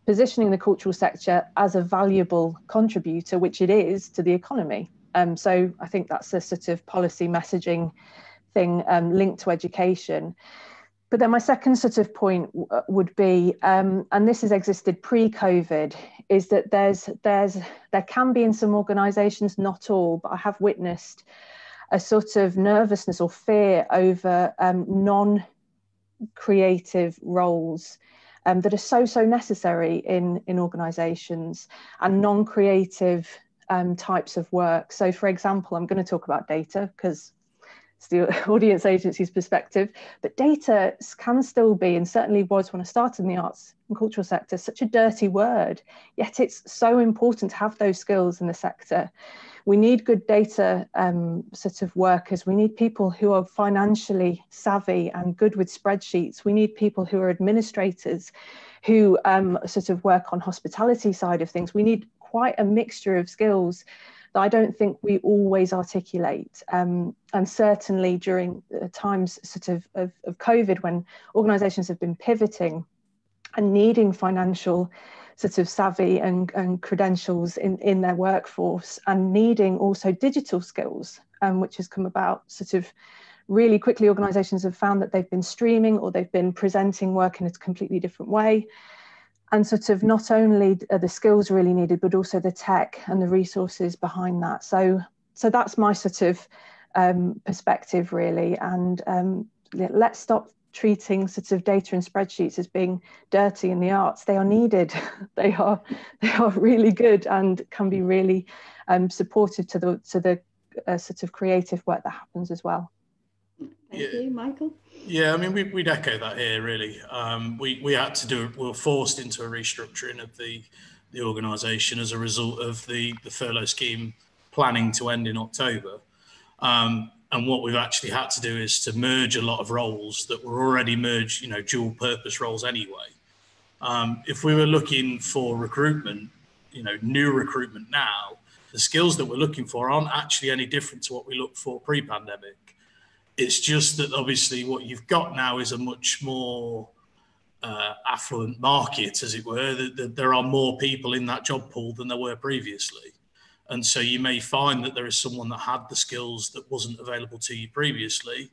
positioning the cultural sector as a valuable contributor, which it is, to the economy. So I think that's a sort of policy messaging thing linked to education. But then my second sort of point would be, and this has existed pre-COVID, is that there can be in some organisations, not all, but I have witnessed a sort of nervousness or fear over non-creative roles that are so necessary in organisations, and non-creative types of work. So, for example, I'm going to talk about data because it's the audience agency's perspective, but data can still be, and certainly was when I started in the arts and cultural sector, such a dirty word, yet it's so important to have those skills in the sector. We need good data sort of workers. We need people who are financially savvy and good with spreadsheets. We need people who are administrators, who sort of work on hospitality side of things. We need quite a mixture of skills that I don't think we always articulate. And certainly during times sort of COVID, when organisations have been pivoting and needing financial sort of savvy and credentials in their workforce, and needing also digital skills, which has come about sort of really quickly. Organisations have found that they've been streaming or they've been presenting work in a completely different way. And sort of not only are the skills really needed, but also the tech and the resources behind that. So that's my sort of perspective really. And let's stop treating sort of data and spreadsheets as being dirty in the arts. They are needed. They are really good and can be really supportive to the sort of creative work that happens as well.
Thank you, Michael.
Yeah, I mean, we'd echo that here, really. We had to we were forced into a restructuring of the organisation as a result of the furlough scheme planning to end in October. And what we've actually had to do is to merge a lot of roles that were already merged, dual purpose roles anyway. If we were looking for recruitment, new recruitment now, the skills that we're looking for aren't actually any different to what we looked for pre-pandemic. It's just that obviously what you've got now is a much more affluent market, as it were. There are more people in that job pool than there were previously. And so you may find that there is someone that had the skills that wasn't available to you previously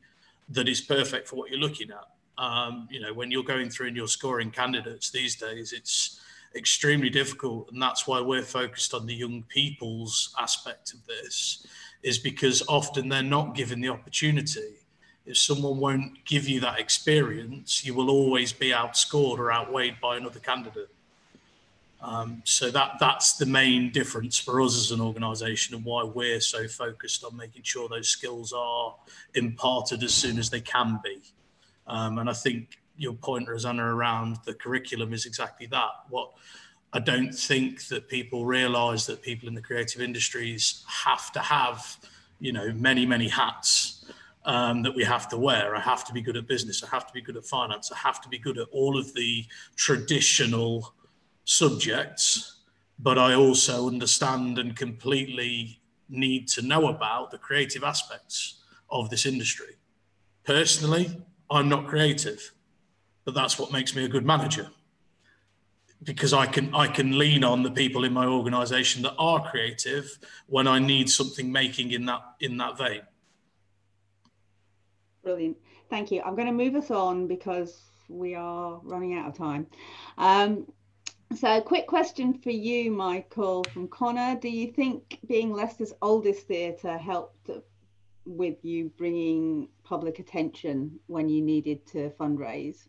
that is perfect for what you're looking at. When you're going through and you're scoring candidates these days, it's extremely difficult. And that's why we're focused on the young people's aspect of this, is because often they're not given the opportunity. If someone won't give you that experience, you will always be outscored or outweighed by another candidate. So that's the main difference for us as an organisation, and why we're so focused on making sure those skills are imparted as soon as they can be. And I think your point, Rosanna, around the curriculum is exactly that. What I don't think that people realise, that people in the creative industries have to have, many, many hats that we have to wear. I have to be good at business. I have to be good at finance. I have to be good at all of the traditional subjects. but I also understand and completely need to know about the creative aspects of this industry. Personally, I'm not creative, but that's what makes me a good manager, because I can lean on the people in my organisation that are creative when I need something making in that vein.
Brilliant, thank you. I'm going to move us on because we are running out of time. So quick question for you, Michael, from Connor. Do you think being Leicester's oldest theatre helped with you bringing public attention when you needed to fundraise?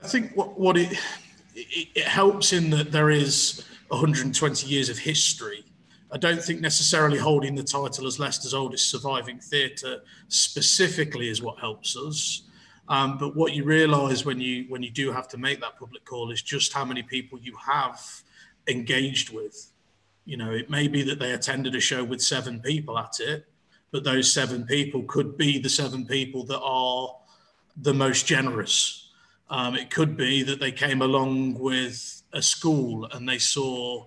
I think what it helps in that there is 120 years of history. I don't think necessarily holding the title as Leicester's oldest surviving theatre specifically is what helps us. But what you realise when you do have to make that public call is just how many people you have engaged with. You know, it may be that they attended a show with 7 people at it, but those 7 people could be the 7 people that are the most generous. It could be that they came along with a school and they saw,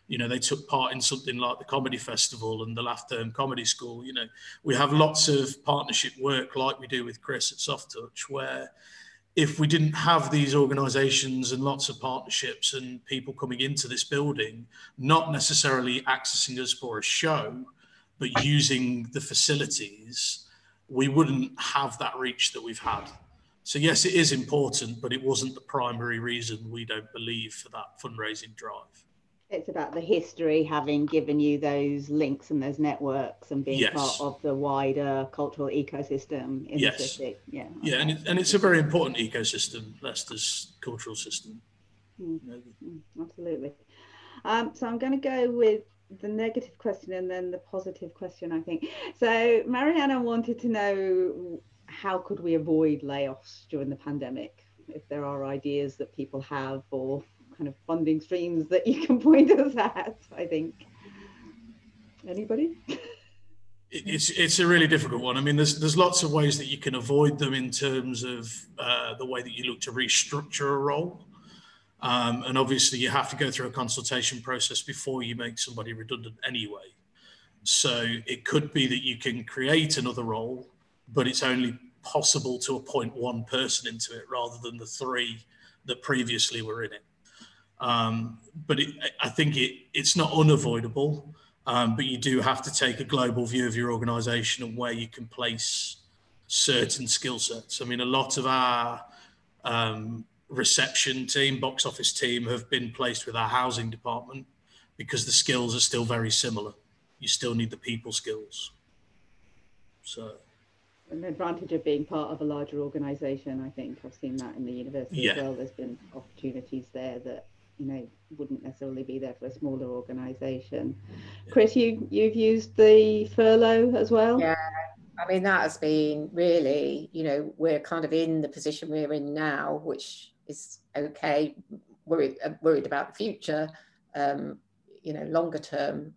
you know, they took part in something like the Comedy Festival and the Laugh Term Comedy School. You know, we have lots of partnership work like we do with Chris at Soft Touch, where if we didn't have these organisations and lots of partnerships and people coming into this building, not necessarily accessing us for a show, but using the facilities, we wouldn't have that reach that we've had. So yes, it is important, but it wasn't the primary reason, we don't believe, for that fundraising drive.
It's about the history having given you those links and those networks and being part of the wider cultural ecosystem in the city. Yeah,
and it's a very important ecosystem, Leicester's cultural system.
Absolutely. So I'm going to go with the negative question and then the positive question, I think. So Mariana wanted to know, how could we avoid layoffs during the pandemic? If there are ideas that people have or kind of funding streams that you can point us at, I think. Anybody?
It's a really difficult one. I mean, there's lots of ways that you can avoid them in terms of the way that you look to restructure a role. And obviously you have to go through a consultation process before you make somebody redundant anyway. So it could be that you can create another role, but it's only possible to appoint 1 person into it rather than the 3 that previously were in it. But I think it's not unavoidable, but you do have to take a global view of your organisation and where you can place certain skill sets. I mean, a lot of our reception team, box office team have been placed with our housing department because the skills are still very similar. You still need the people skills. So
an advantage of being part of a larger organisation, I think. I've seen that in the university as well. There's been opportunities there that, you know, wouldn't necessarily be there for a smaller organisation. Chris, you've used the furlough as well?
Yeah, I mean, that has been really, you know, we're kind of in the position we're in now, which is okay, worried about the future, you know, longer term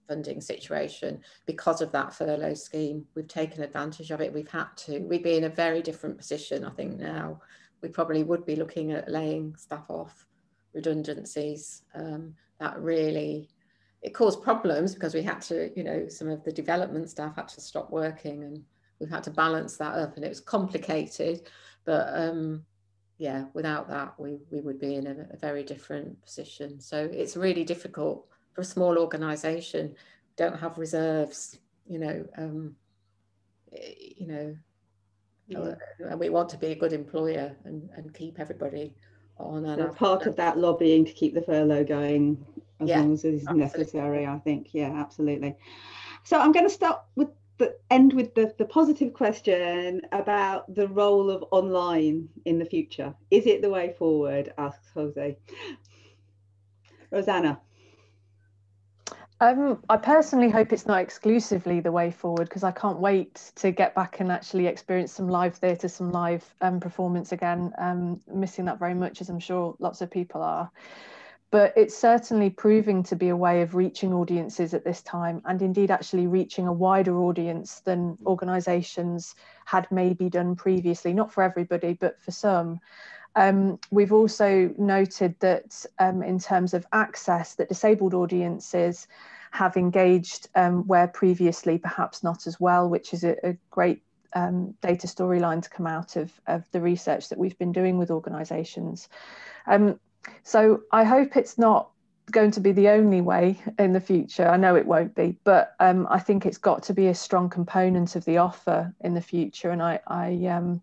funding situation. Because of that furlough scheme, we've taken advantage of it. We'd be in a very different position, I think, now. We probably would be looking at laying staff off, redundancies. That really, it caused problems because we had to, you know, some of the development staff had to stop working and we've had to balance that up, and it was complicated, but yeah, without that we would be in a very different position. So it's really difficult for a small organisation. Don't have reserves, you know, we want to be a good employer and keep everybody on.
So part of that lobbying to keep the furlough going as long as it is necessary, I think. Yeah, absolutely. So I'm going to start with end with the positive question about the role of online in the future. Is it the way forward? Asks Jose. Rosanna.
I personally hope it's not exclusively the way forward, because I can't wait to get back and actually experience some live theatre, some live performance again. Missing that very much, as I'm sure lots of people are. But it's certainly proving to be a way of reaching audiences at this time, and indeed actually reaching a wider audience than organisations had maybe done previously, not for everybody, but for some. We've also noted that in terms of access, that disabled audiences have engaged where previously perhaps not as well, which is a great data storyline to come out of the research that we've been doing with organisations. So I hope it's not going to be the only way in the future. I know it won't be, but I think it's got to be a strong component of the offer in the future. And I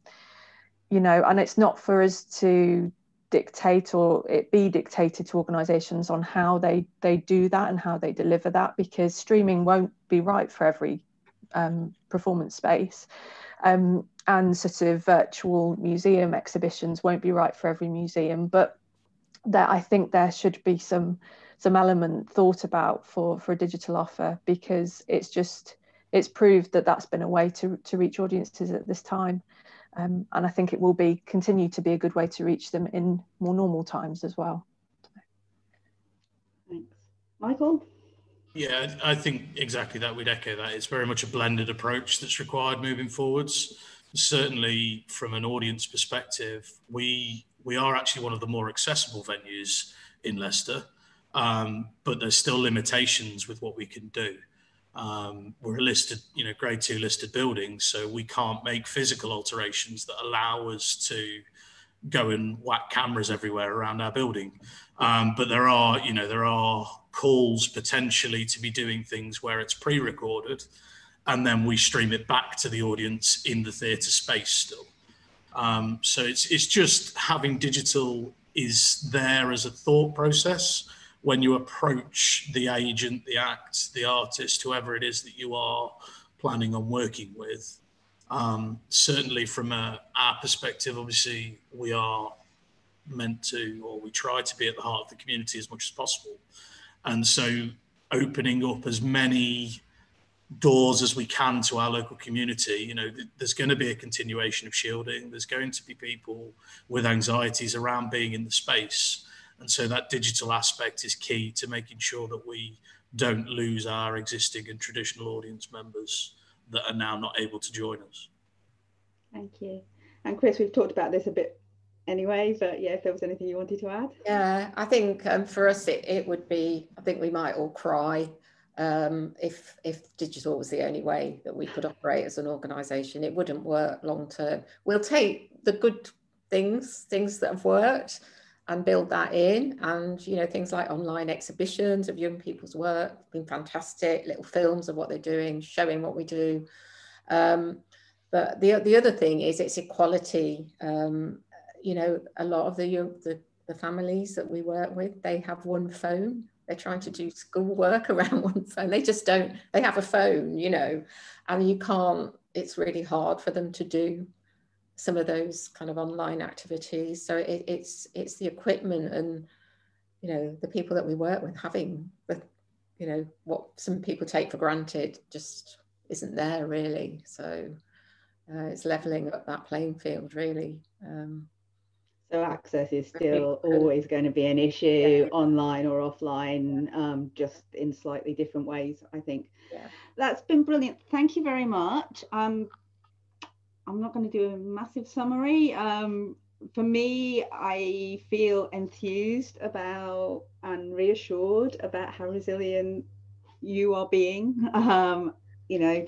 you know, and it's not for us to dictate or it be dictated to organisations on how they do that and how they deliver that, because streaming won't be right for every performance space, and sort of virtual museum exhibitions won't be right for every museum. But that I think there should be some element thought about for a digital offer, because it's proved that that's been a way to reach audiences at this time. And I think it will continue to be a good way to reach them in more normal times as well.
Thanks. Michael?
Yeah, I think exactly that. We'd echo that. It's very much a blended approach that's required moving forwards. Certainly from an audience perspective, we are actually one of the more accessible venues in Leicester, but there's still limitations with what we can do. We're a listed, grade 2 listed building, so we can't make physical alterations that allow us to go and whack cameras everywhere around our building. But there are calls potentially to be doing things where it's pre-recorded and then we stream it back to the audience in the theatre space still. So it's just having digital is there as a thought process when you approach the agent, the act, the artist, whoever it is that you are planning on working with. Certainly from our perspective, obviously we are meant to, or we try to be at the heart of the community as much as possible. And so opening up as many doors as we can to our local community, there's going to be a continuation of shielding. There's going to be people with anxieties around being in the space. And so that digital aspect is key to making sure that we don't lose our existing and traditional audience members that are now not able to join us.
Thank you. And Chris, we've talked about this a bit anyway, but yeah, if there was anything you wanted to add.
Yeah, I think for us it would be, I think we might all cry if digital was the only way that we could operate as an organisation. It wouldn't work long term. We'll take the good things that have worked and build that in, and things like online exhibitions of young people's work have been fantastic, little films of what they're doing, showing what we do. But the other thing is it's equality. A lot of the families that we work with, they have one phone. They're trying to do schoolwork around one phone. They just don't, they have a phone, and you can't, it's really hard for them to do some of those kind of online activities. So it's the equipment and, the people that we work with having the, what some people take for granted just isn't there really. So it's leveling up that playing field really.
So access is still always going to be an issue, online or offline, just in slightly different ways, I think.
Yeah.
That's been brilliant. Thank you very much. I'm not going to do a massive summary. For me, I feel enthused about and reassured about how resilient you are being,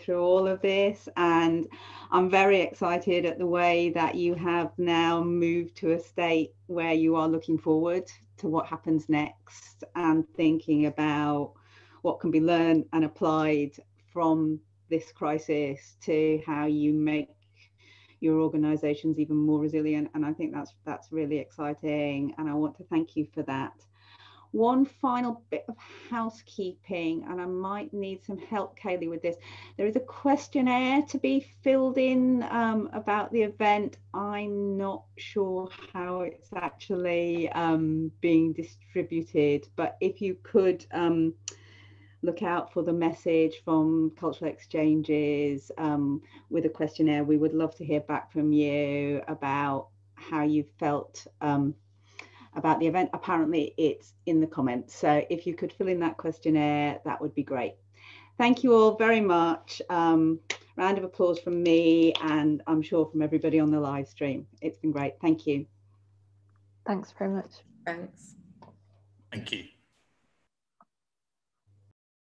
through all of this. And I'm very excited at the way that you have now moved to a state where you are looking forward to what happens next and thinking about what can be learned and applied from this crisis to how you make your organizations even more resilient. And I think that's really exciting, and I want to thank you for that. One final bit of housekeeping, and I might need some help, Kaylee, with this. There is a questionnaire to be filled in about the event. I'm not sure how it's actually being distributed, but if you could look out for the message from Cultural Exchanges with a questionnaire. We would love to hear back from you about how you felt about the event. Apparently it's in the comments, so if you could fill in that questionnaire, that would be great. Thank you all very much. Round of applause from me, and I'm sure from everybody on the live stream. It's been great. Thank you.
Thanks very much.
Thanks.
Thank you.